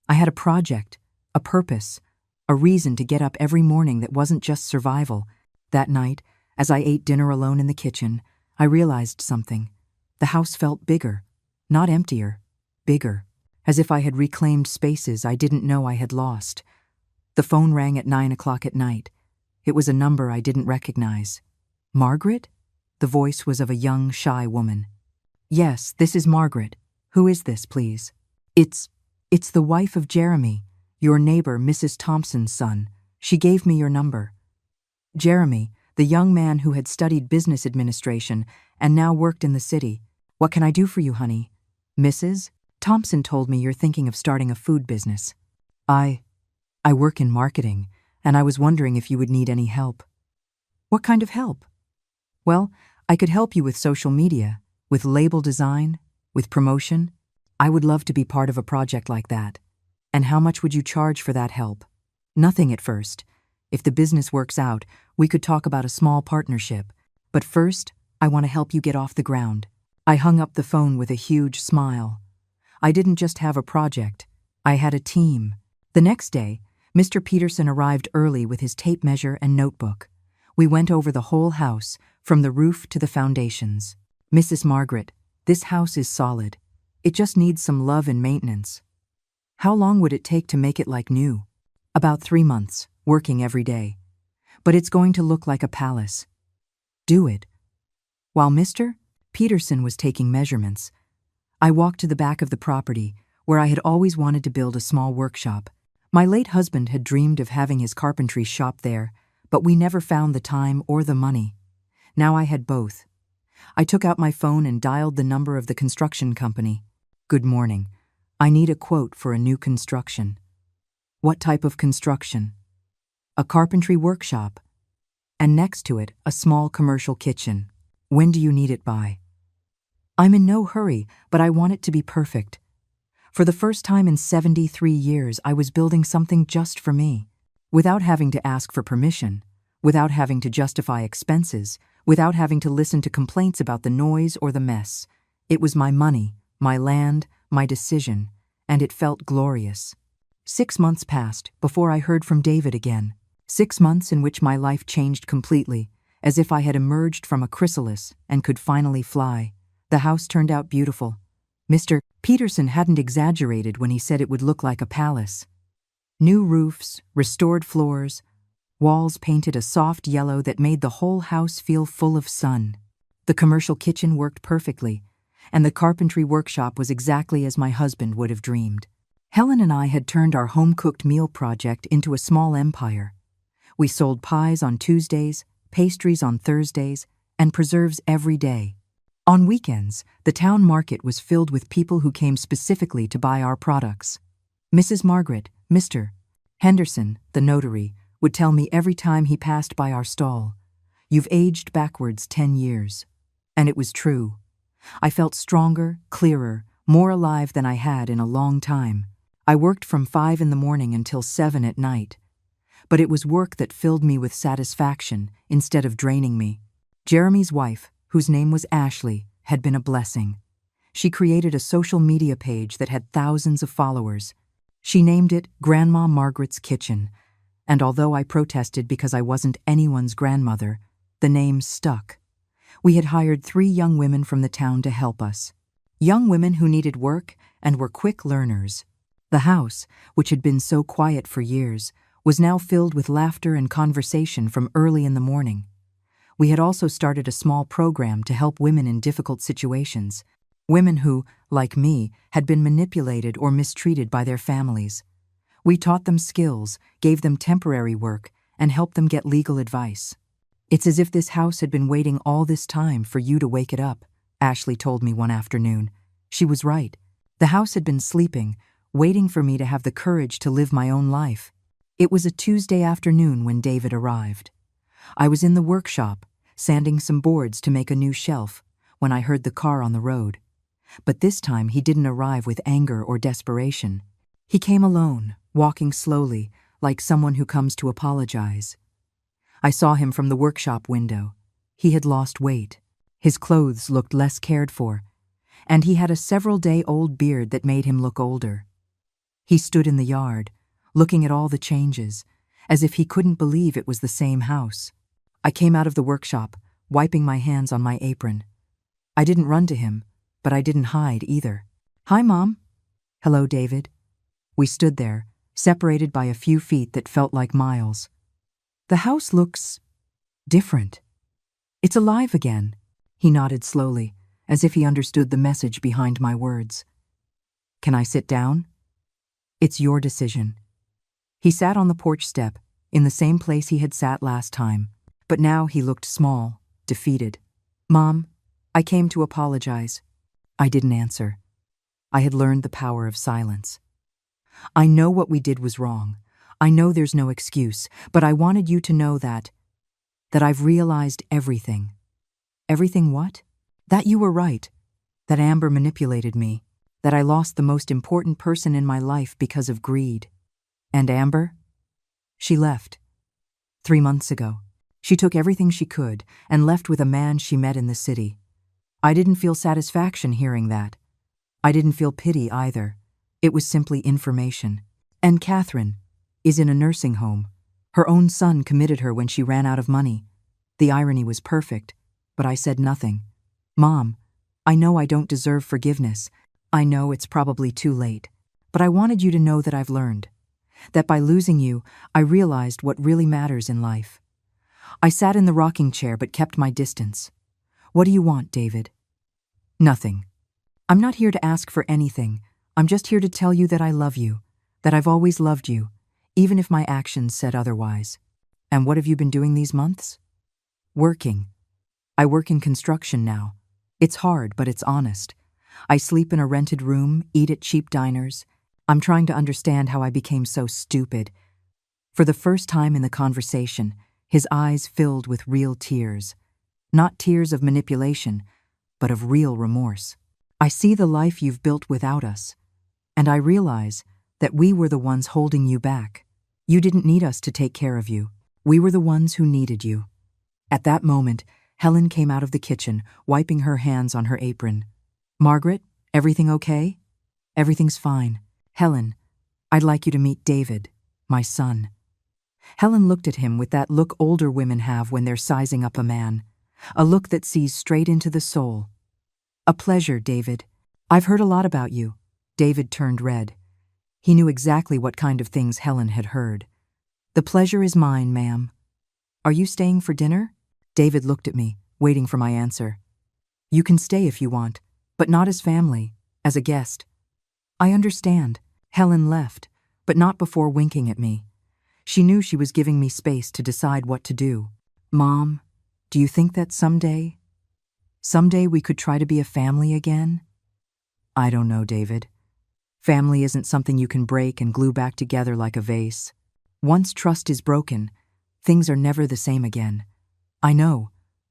I had a project, a purpose, a reason to get up every morning that wasn't just survival. That night, as I ate dinner alone in the kitchen, I realized something. The house felt bigger, not emptier, bigger, as if I had reclaimed spaces I didn't know I had lost. The phone rang at 9 o'clock at night. It was a number I didn't recognize. Margaret? The voice was of a young, shy woman. Yes, this is Margaret. Who is this, please? It's the wife of Jeremy, your neighbor, Mrs. Thompson's son. She gave me your number. Jeremy, the young man who had studied business administration and now worked in the city. What can I do for you, honey? Mrs. Thompson told me you're thinking of starting a food business. I work in marketing, and I was wondering if you would need any help. What kind of help? Well, I could help you with social media, with label design, with promotion. I would love to be part of a project like that. And how much would you charge for that help? Nothing at first. If the business works out, we could talk about a small partnership. But first, I want to help you get off the ground. I hung up the phone with a huge smile. I didn't just have a project. I had a team. The next day, Mr. Peterson arrived early with his tape measure and notebook. We went over the whole house, from the roof to the foundations. Mrs. Margaret, this house is solid. It just needs some love and maintenance. How long would it take to make it like new? About 3 months, working every day. But it's going to look like a palace. Do it. While Mr. Peterson was taking measurements, I walked to the back of the property, where I had always wanted to build a small workshop. My late husband had dreamed of having his carpentry shop there, but we never found the time or the money. Now I had both. I took out my phone and dialed the number of the construction company. Good morning. I need a quote for a new construction. What type of construction? A carpentry workshop. And next to it, a small commercial kitchen. When do you need it by? I'm in no hurry, but I want it to be perfect. For the first time in 73 years, I was building something just for me, without having to ask for permission, without having to justify expenses, without having to listen to complaints about the noise or the mess. It was my money, my land, my decision, and it felt glorious. 6 months passed before I heard from David again. 6 months in which my life changed completely, as if I had emerged from a chrysalis and could finally fly. The house turned out beautiful. Mr. Peterson hadn't exaggerated when he said it would look like a palace. New roofs, restored floors, walls painted a soft yellow that made the whole house feel full of sun. The commercial kitchen worked perfectly, and the carpentry workshop was exactly as my husband would have dreamed. Helen and I had turned our home-cooked meal project into a small empire. We sold pies on Tuesdays, pastries on Thursdays, and preserves every day. On weekends, the town market was filled with people who came specifically to buy our products. Mrs. Margaret, Mr. Henderson, the notary, would tell me every time he passed by our stall, "You've aged backwards 10 years." And it was true. I felt stronger, clearer, more alive than I had in a long time. I worked from 5 in the morning until 7 at night. But it was work that filled me with satisfaction instead of draining me. Jeremy's wife, whose name was Ashley, had been a blessing. She created a social media page that had thousands of followers. She named it Grandma Margaret's Kitchen, and although I protested because I wasn't anyone's grandmother, the name stuck. We had hired 3 young women from the town to help us. Young women who needed work and were quick learners. The house, which had been so quiet for years, was now filled with laughter and conversation from early in the morning. We had also started a small program to help women in difficult situations, women who, like me, had been manipulated or mistreated by their families. We taught them skills, gave them temporary work, and helped them get legal advice. "It's as if this house had been waiting all this time for you to wake it up," Ashley told me one afternoon. She was right. The house had been sleeping, waiting for me to have the courage to live my own life. It was a Tuesday afternoon when David arrived. I was in the workshop, sanding some boards to make a new shelf, when I heard the car on the road. But this time he didn't arrive with anger or desperation. He came alone, walking slowly, like someone who comes to apologize. I saw him from the workshop window. He had lost weight. His clothes looked less cared for, and he had a several-day-old beard that made him look older. He stood in the yard, looking at all the changes, as if he couldn't believe it was the same house. I came out of the workshop, wiping my hands on my apron. I didn't run to him, but I didn't hide either. "Hi, Mom." "Hello, David." We stood there, separated by a few feet that felt like miles. "The house looks different. It's alive again." He nodded slowly, as if he understood the message behind my words. "Can I sit down?" "It's your decision." He sat on the porch step, in the same place he had sat last time, but now he looked small, defeated. "Mom, I came to apologize." I didn't answer. I had learned the power of silence. "I know what we did was wrong. I know there's no excuse, but I wanted you to know that I've realized everything." Everything what? That you were right. That Amber manipulated me. That I lost the most important person in my life because of greed. And Amber? She left. 3 months ago. She took everything she could and left with a man she met in the city. I didn't feel satisfaction hearing that. I didn't feel pity either. It was simply information. And Catherine is in a nursing home. Her own son committed her when she ran out of money. The irony was perfect, but I said nothing. Mom, I know I don't deserve forgiveness. I know it's probably too late. But I wanted you to know that I've learned. That by losing you, I realized what really matters in life. I sat in the rocking chair but kept my distance. What do you want, David? Nothing. I'm not here to ask for anything. I'm just here to tell you that I love you, that I've always loved you, even if my actions said otherwise. And what have you been doing these months? Working. I work in construction now. It's hard, but it's honest. I sleep in a rented room, eat at cheap diners. I'm trying to understand how I became so stupid. For the first time in the conversation, his eyes filled with real tears. Not tears of manipulation, but of real remorse. I see the life you've built without us, and I realize that we were the ones holding you back. You didn't need us to take care of you. We were the ones who needed you. At that moment, Helen came out of the kitchen, wiping her hands on her apron. Margaret, everything okay? Everything's fine. Helen, I'd like you to meet David, my son. Helen looked at him with that look older women have when they're sizing up a man, a look that sees straight into the soul. A pleasure, David. I've heard a lot about you. David turned red. He knew exactly what kind of things Helen had heard. The pleasure is mine, ma'am. Are you staying for dinner? David looked at me, waiting for my answer. You can stay if you want, but not as family, as a guest. I understand. Helen left, but not before winking at me. She knew she was giving me space to decide what to do. Mom, do you think that someday we could try to be a family again? I don't know, David. Family isn't something you can break and glue back together like a vase. Once trust is broken, things are never the same again. I know,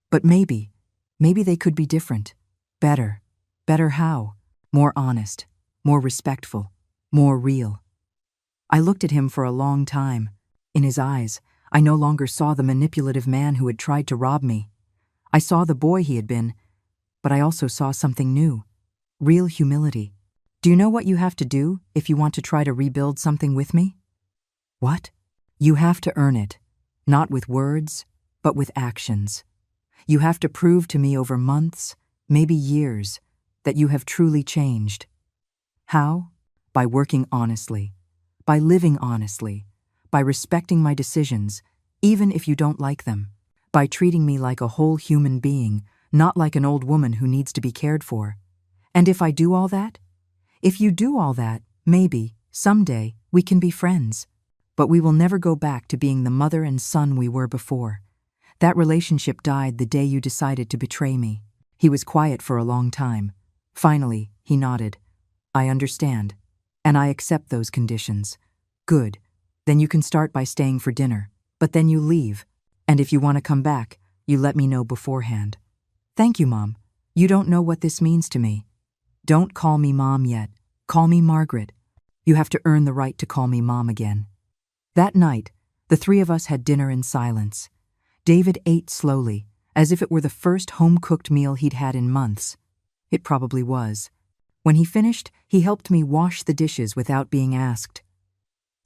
but maybe they could be different. Better. Better how? More honest, more respectful, more real. I looked at him for a long time. In his eyes, I no longer saw the manipulative man who had tried to rob me. I saw the boy he had been, but I also saw something new. Real humility. Do you know what you have to do if you want to try to rebuild something with me? What? You have to earn it, not with words, but with actions. You have to prove to me over months, maybe years, that you have truly changed. How? By working honestly, by living honestly, by respecting my decisions, even if you don't like them, by treating me like a whole human being, not like an old woman who needs to be cared for. And if I do all that? If you do all that, maybe, someday, we can be friends. But we will never go back to being the mother and son we were before. That relationship died the day you decided to betray me. He was quiet for a long time. Finally, he nodded. I understand. And I accept those conditions. Good. Then you can start by staying for dinner. But then you leave. And if you want to come back, you let me know beforehand. Thank you, Mom. You don't know what this means to me. Don't call me Mom yet. Call me Margaret. You have to earn the right to call me Mom again. That night, the three of us had dinner in silence. David ate slowly, as if it were the first home-cooked meal he'd had in months. It probably was. When he finished, he helped me wash the dishes without being asked.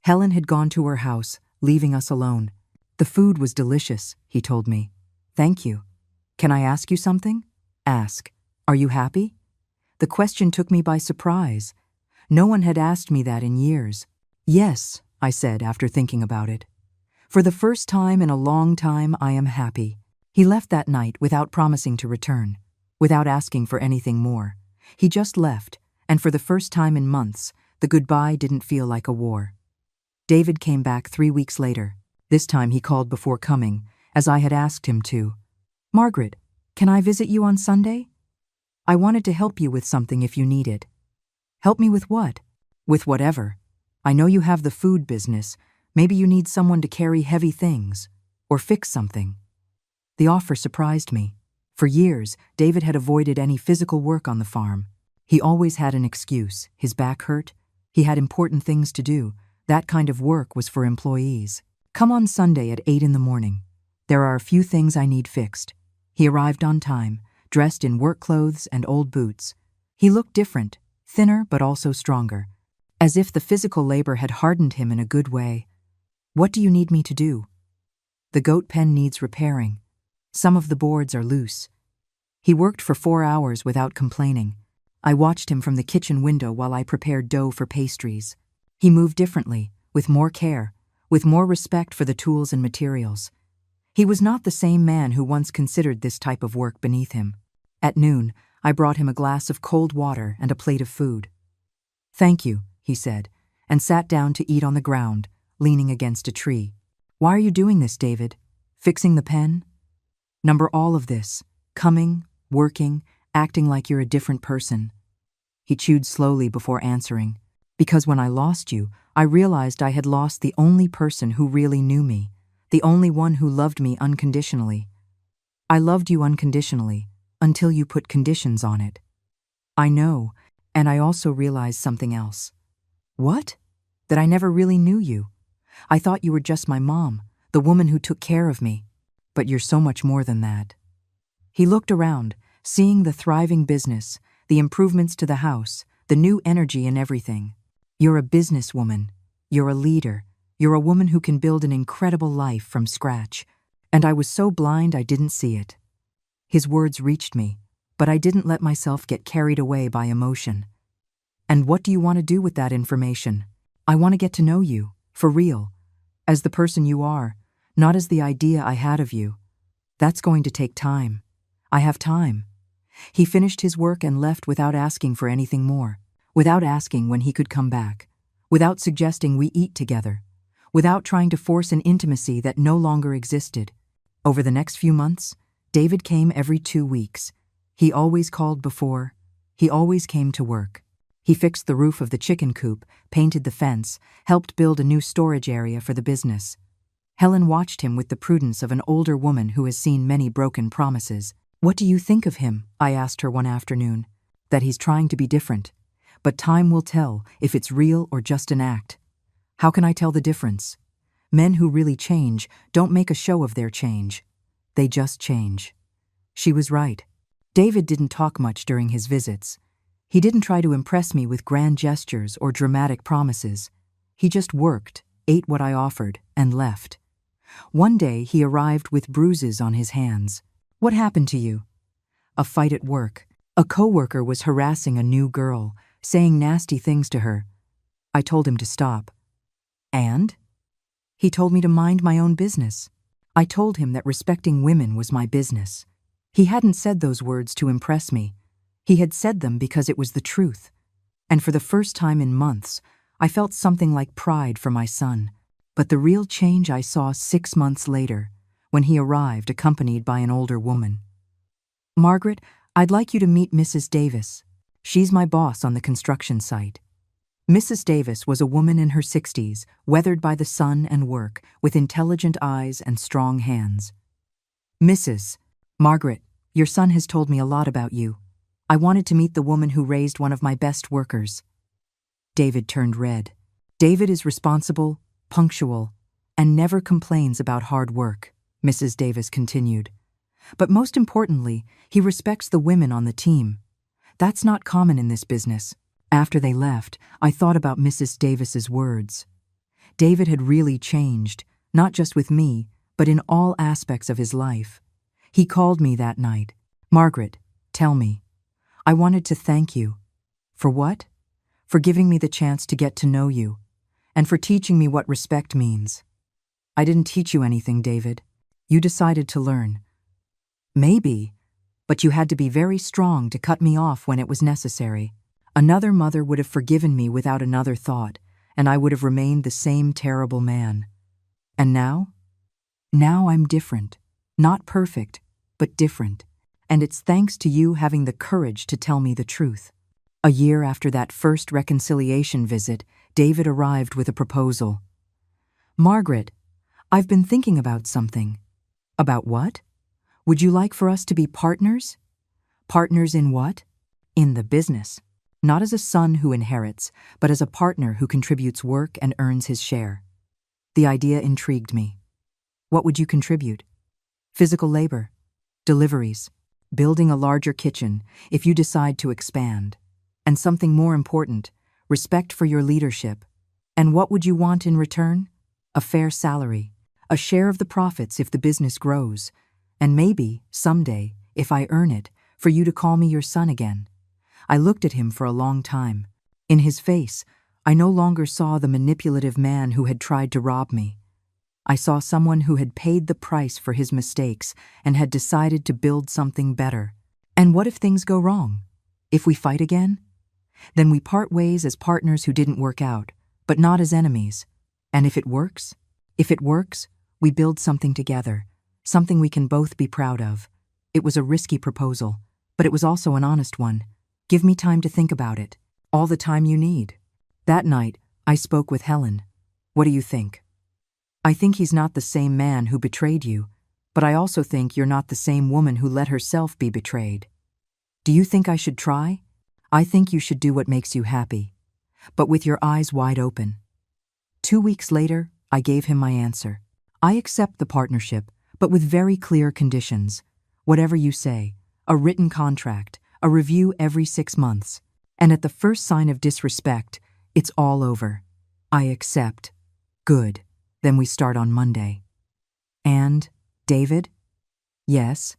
Helen had gone to her house, leaving us alone. The food was delicious, he told me. Thank you. Can I ask you something? Ask. Are you happy? The question took me by surprise. No one had asked me that in years. Yes, I said after thinking about it. For the first time in a long time, I am happy. He left that night without promising to return, without asking for anything more. He just left, and for the first time in months, the goodbye didn't feel like a war. David came back 3 weeks later. This time he called before coming, as I had asked him to. Margaret, can I visit you on Sunday? I wanted to help you with something if you need it. Help me with what? With whatever. I know you have the food business. Maybe you need someone to carry heavy things, or fix something. The offer surprised me. For years, David had avoided any physical work on the farm. He always had an excuse. His back hurt. He had important things to do. That kind of work was for employees. Come on Sunday at 8 in the morning. There are a few things I need fixed. He arrived on time, dressed in work clothes and old boots. He looked different, thinner but also stronger, as if the physical labor had hardened him in a good way. What do you need me to do? The goat pen needs repairing. Some of the boards are loose. He worked for 4 hours without complaining. I watched him from the kitchen window while I prepared dough for pastries. He moved differently, with more care, with more respect for the tools and materials. He was not the same man who once considered this type of work beneath him. At noon, I brought him a glass of cold water and a plate of food. "Thank you," he said, and sat down to eat on the ground, leaning against a tree. "Why are you doing this, David? Fixing the pen? Number all of this, coming, working, acting like you're a different person." He chewed slowly before answering. "Because when I lost you, I realized I had lost the only person who really knew me, the only one who loved me unconditionally. I loved you unconditionally, until you put conditions on it. I know, and I also realized something else." "What?" "That I never really knew you. I thought you were just my mom, the woman who took care of me. But you're so much more than that." He looked around, seeing the thriving business, the improvements to the house, the new energy in everything. "You're a businesswoman. You're a leader. You're a woman who can build an incredible life from scratch. And I was so blind I didn't see it." His words reached me, but I didn't let myself get carried away by emotion. "And what do you want to do with that information?" "I want to get to know you, for real, as the person you are, not as the idea I had of you. That's going to take time. I have time." He finished his work and left without asking for anything more, without asking when he could come back, without suggesting we eat together, without trying to force an intimacy that no longer existed. Over the next few months, David came every 2 weeks. He always called before. He always came to work. He fixed the roof of the chicken coop, painted the fence, helped build a new storage area for the business. Helen watched him with the prudence of an older woman who has seen many broken promises. "What do you think of him?" I asked her one afternoon. "That he's trying to be different. But time will tell if it's real or just an act." "How can I tell the difference? Men who really change don't make a show of their change. They just change." She was right. David didn't talk much during his visits. He didn't try to impress me with grand gestures or dramatic promises. He just worked, ate what I offered, and left. One day he arrived with bruises on his hands. "What happened to you?" "A fight at work. A coworker was harassing a new girl, saying nasty things to her. I told him to stop." "And?" "He told me to mind my own business. I told him that respecting women was my business. He hadn't said those words to impress me. He had said them because it was the truth. And for the first time in months, I felt something like pride for my son. But the real change I saw 6 months later, when he arrived accompanied by an older woman. "Margaret, I'd like you to meet Mrs. Davis. She's my boss on the construction site." Mrs. Davis was a woman in her 60s, weathered by the sun and work, with intelligent eyes and strong hands. "Mrs. Margaret, your son has told me a lot about you. I wanted to meet the woman who raised one of my best workers." David turned red. "David is responsible, punctual, and never complains about hard work," Mrs. Davis continued. "But most importantly, he respects the women on the team. That's not common in this business." After they left, I thought about Mrs. Davis's words. David had really changed, not just with me, but in all aspects of his life. He called me that night. "Margaret, tell me. I wanted to thank you." "For what?" "For giving me the chance to get to know you, and for teaching me what respect means." "I didn't teach you anything, David. You decided to learn." "Maybe, but you had to be very strong to cut me off when it was necessary. Another mother would have forgiven me without another thought, and I would have remained the same terrible man. And now? Now I'm different. Not perfect, but different. And it's thanks to you having the courage to tell me the truth." A year after that first reconciliation visit, David arrived with a proposal. "Margaret, I've been thinking about something." "About what?" Would you like for us to be partners? Partners in what? In the business. Not as a son who inherits, but as a partner who contributes work and earns his share. The idea intrigued me. What would you contribute? Physical labor, deliveries, building a larger kitchen if you decide to expand, and something more important, respect for your leadership. And what would you want in return? A fair salary, a share of the profits if the business grows, and maybe, someday, if I earn it, for you to call me your son again. I looked at him for a long time. In his face, I no longer saw the manipulative man who had tried to rob me. I saw someone who had paid the price for his mistakes and had decided to build something better. And what if things go wrong? If we fight again? Then we part ways as partners who didn't work out, but not as enemies. And if it works? If it works, we build something together, something we can both be proud of. It was a risky proposal, but it was also an honest one. Give me time to think about it. All the time you need. That night, I spoke with Helen. What do you think? I think he's not the same man who betrayed you, but I also think you're not the same woman who let herself be betrayed. Do you think I should try? I think you should do what makes you happy, but with your eyes wide open. 2 weeks later, I gave him my answer. I accept the partnership, but with very clear conditions. Whatever you say, a written contract, a review every 6 months, and at the first sign of disrespect, it's all over. I accept. Good. Then we start on Monday. And, David? Yes?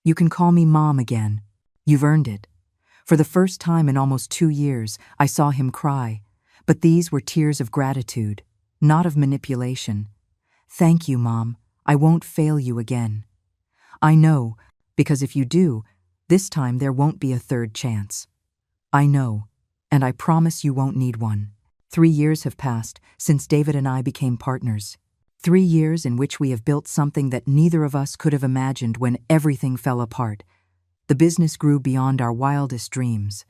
You can call me Mom again. You've earned it. For the first time in almost 2 years, I saw him cry, but these were tears of gratitude, not of manipulation. Thank you, Mom. I won't fail you again. I know, because if you do, this time there won't be a third chance. I know, and I promise you won't need one. 3 years have passed since David and I became partners. 3 years in which we have built something that neither of us could have imagined when everything fell apart. The business grew beyond our wildest dreams.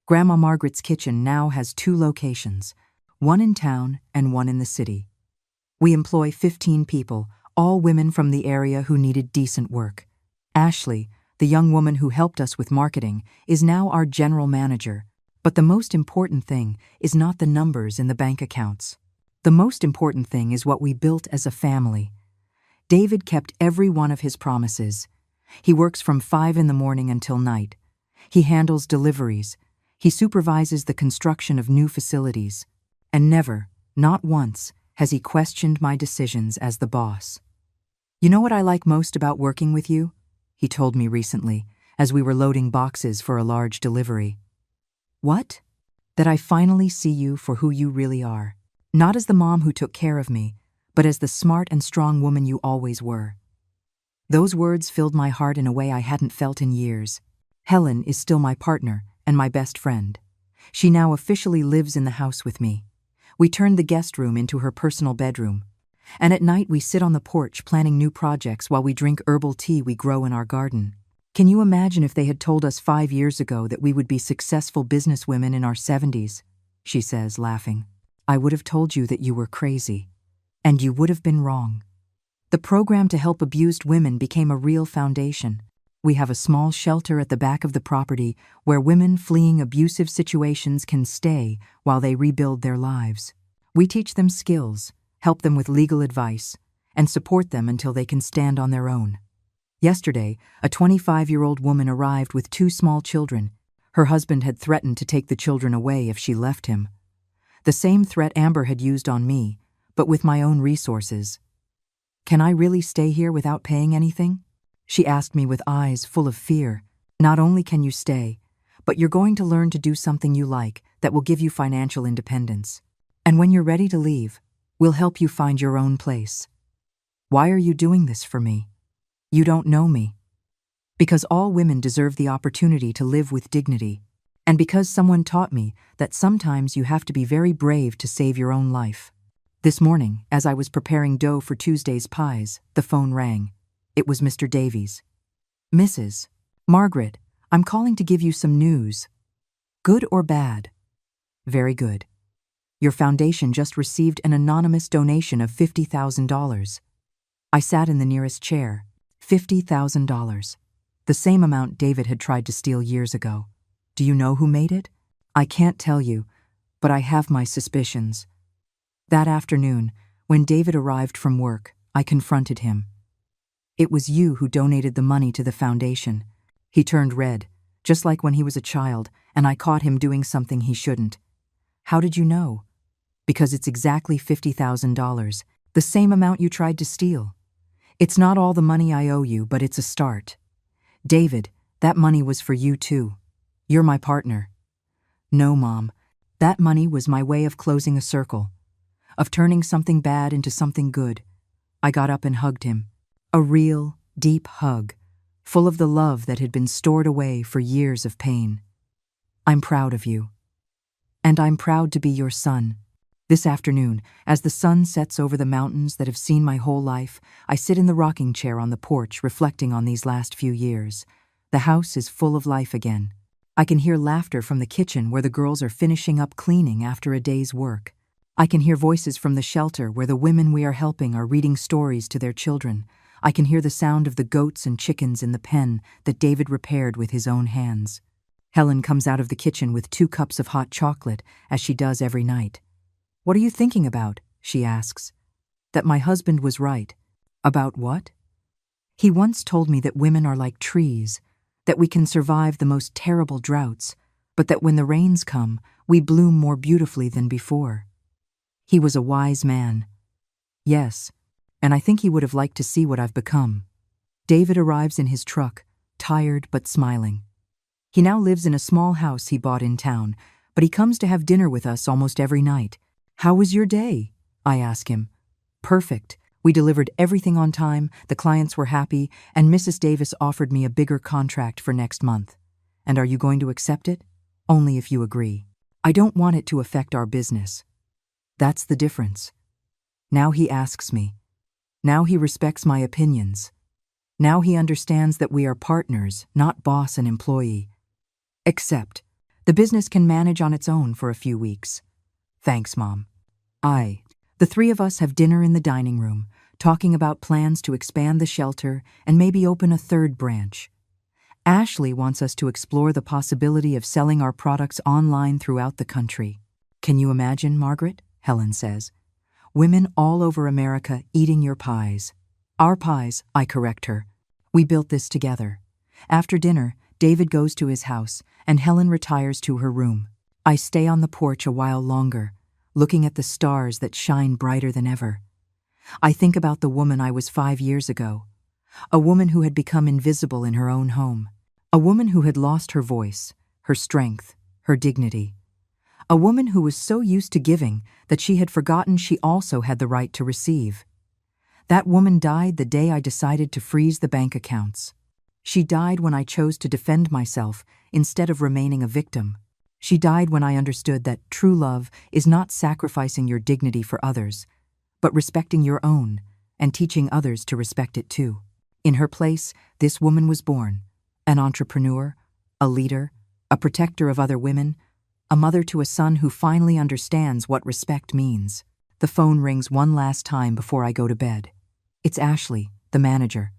Grandma Margaret's Kitchen now has 2 locations, one in town and one in the city. We employ 15 people, all women from the area who needed decent work. Ashley, the young woman who helped us with marketing, is now our general manager. But the most important thing is not the numbers in the bank accounts. The most important thing is what we built as a family. David kept every one of his promises. He works from 5 in the morning until night. He handles deliveries. He supervises the construction of new facilities. And never, not once, has he questioned my decisions as the boss. You know what I like most about working with you? He told me recently, as we were loading boxes for a large delivery. What? That I finally see you for who you really are. Not as the mom who took care of me, but as the smart and strong woman you always were. Those words filled my heart in a way I hadn't felt in years. Helen is still my partner and my best friend. She now officially lives in the house with me. We turned the guest room into her personal bedroom. And at night we sit on the porch planning new projects while we drink herbal tea we grow in our garden. Can you imagine if they had told us 5 years ago that we would be successful businesswomen in our 70s? She says, laughing. I would have told you that you were crazy. And you would have been wrong. The program to help abused women became a real foundation. We have a small shelter at the back of the property where women fleeing abusive situations can stay while they rebuild their lives. We teach them skills, help them with legal advice, and support them until they can stand on their own. Yesterday, a 25-year-old woman arrived with 2 small children. Her husband had threatened to take the children away if she left him. The same threat Amber had used on me, but with my own resources. Can I really stay here without paying anything? She asked me with eyes full of fear. Not only can you stay, but you're going to learn to do something you like that will give you financial independence. And when you're ready to leave, we'll help you find your own place. Why are you doing this for me? You don't know me. Because all women deserve the opportunity to live with dignity, and because someone taught me that sometimes you have to be very brave to save your own life. This morning, as I was preparing dough for Tuesday's pies, the phone rang. It was Mr. Davies. Mrs. Margaret, I'm calling to give you some news. Good or bad? Very good. Your foundation just received an anonymous donation of $50,000. I sat in the nearest chair. $50,000. The same amount David had tried to steal years ago. Do you know who made it? I can't tell you, but I have my suspicions. That afternoon, when David arrived from work, I confronted him. It was you who donated the money to the foundation. He turned red, just like when he was a child, and I caught him doing something he shouldn't. How did you know? Because it's exactly $50,000, the same amount you tried to steal. It's not all the money I owe you, but it's a start. David, that money was for you too. You're my partner. No, Mom, that money was my way of closing a circle, of turning something bad into something good. I got up and hugged him. A real, deep hug, full of the love that had been stored away for years of pain. I'm proud of you. And I'm proud to be your son. This afternoon, as the sun sets over the mountains that have seen my whole life, I sit in the rocking chair on the porch reflecting on these last few years. The house is full of life again. I can hear laughter from the kitchen where the girls are finishing up cleaning after a day's work. I can hear voices from the shelter where the women we are helping are reading stories to their children. I can hear the sound of the goats and chickens in the pen that David repaired with his own hands. Helen comes out of the kitchen with 2 cups of hot chocolate, as she does every night. What are you thinking about? She asks. That my husband was right. About what? He once told me that women are like trees, that we can survive the most terrible droughts, but that when the rains come, we bloom more beautifully than before. He was a wise man. Yes, and I think he would have liked to see what I've become. David arrives in his truck, tired but smiling. He now lives in a small house he bought in town, but he comes to have dinner with us almost every night. How was your day? I ask him. Perfect. We delivered everything on time, the clients were happy, and Mrs. Davis offered me a bigger contract for next month. And are you going to accept it? Only if you agree. I don't want it to affect our business. That's the difference. Now he asks me. Now he respects my opinions. Now he understands that we are partners, not boss and employee. Accept. The business can manage on its own for a few weeks. Thanks, Mom. The 3 of us have dinner in the dining room, talking about plans to expand the shelter and maybe open a 3rd branch. Ashley wants us to explore the possibility of selling our products online throughout the country. Can you imagine, Margaret? Helen says. Women all over America eating your pies. Our pies, I correct her. We built this together. After dinner, David goes to his house, and Helen retires to her room. I stay on the porch a while longer, looking at the stars that shine brighter than ever. I think about the woman I was 5 years ago, a woman who had become invisible in her own home, a woman who had lost her voice, her strength, her dignity, a woman who was so used to giving that she had forgotten she also had the right to receive. That woman died the day I decided to freeze the bank accounts. She died when I chose to defend myself instead of remaining a victim. She died when I understood that true love is not sacrificing your dignity for others, but respecting your own and teaching others to respect it too. In her place, this woman was born, an entrepreneur, a leader, a protector of other women, a mother to a son who finally understands what respect means. The phone rings one last time before I go to bed. It's Ashley, the manager.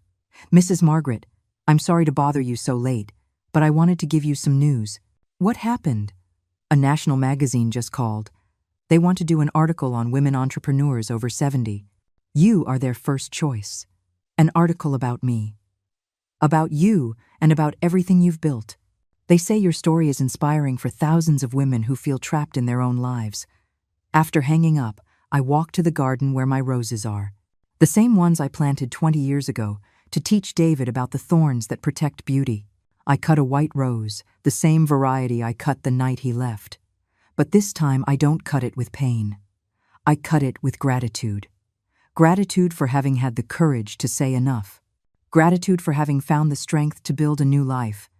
Mrs. Margaret, I'm sorry to bother you so late, but I wanted to give you some news. What happened? A national magazine just called. They want to do an article on women entrepreneurs over 70. You are their first choice. An article about me. About you and about everything you've built. They say your story is inspiring for thousands of women who feel trapped in their own lives. After hanging up, I walk to the garden where my roses are. The same ones I planted 20 years ago to teach David about the thorns that protect beauty. I cut a white rose, the same variety I cut the night he left. But this time I don't cut it with pain. I cut it with gratitude. Gratitude for having had the courage to say enough. Gratitude for having found the strength to build a new life.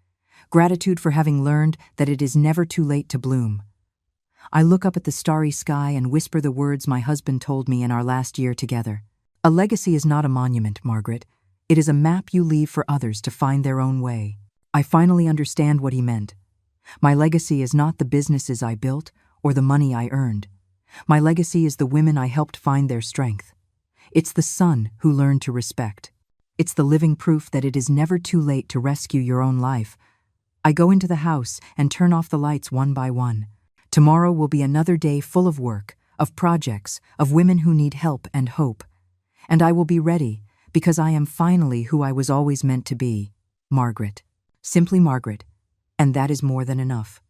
Gratitude for having learned that it is never too late to bloom. I look up at the starry sky and whisper the words my husband told me in our last year together. A legacy is not a monument, Margaret. It is a map you leave for others to find their own way. I finally understand what he meant. My legacy is not the businesses I built or the money I earned. My legacy is the women I helped find their strength. It's the son who learned to respect. It's the living proof that it is never too late to rescue your own life. I go into the house and turn off the lights one by one. Tomorrow will be another day full of work, of projects, of women who need help and hope. And I will be ready, because I am finally who I was always meant to be. Margaret. Simply Margaret. And that is more than enough.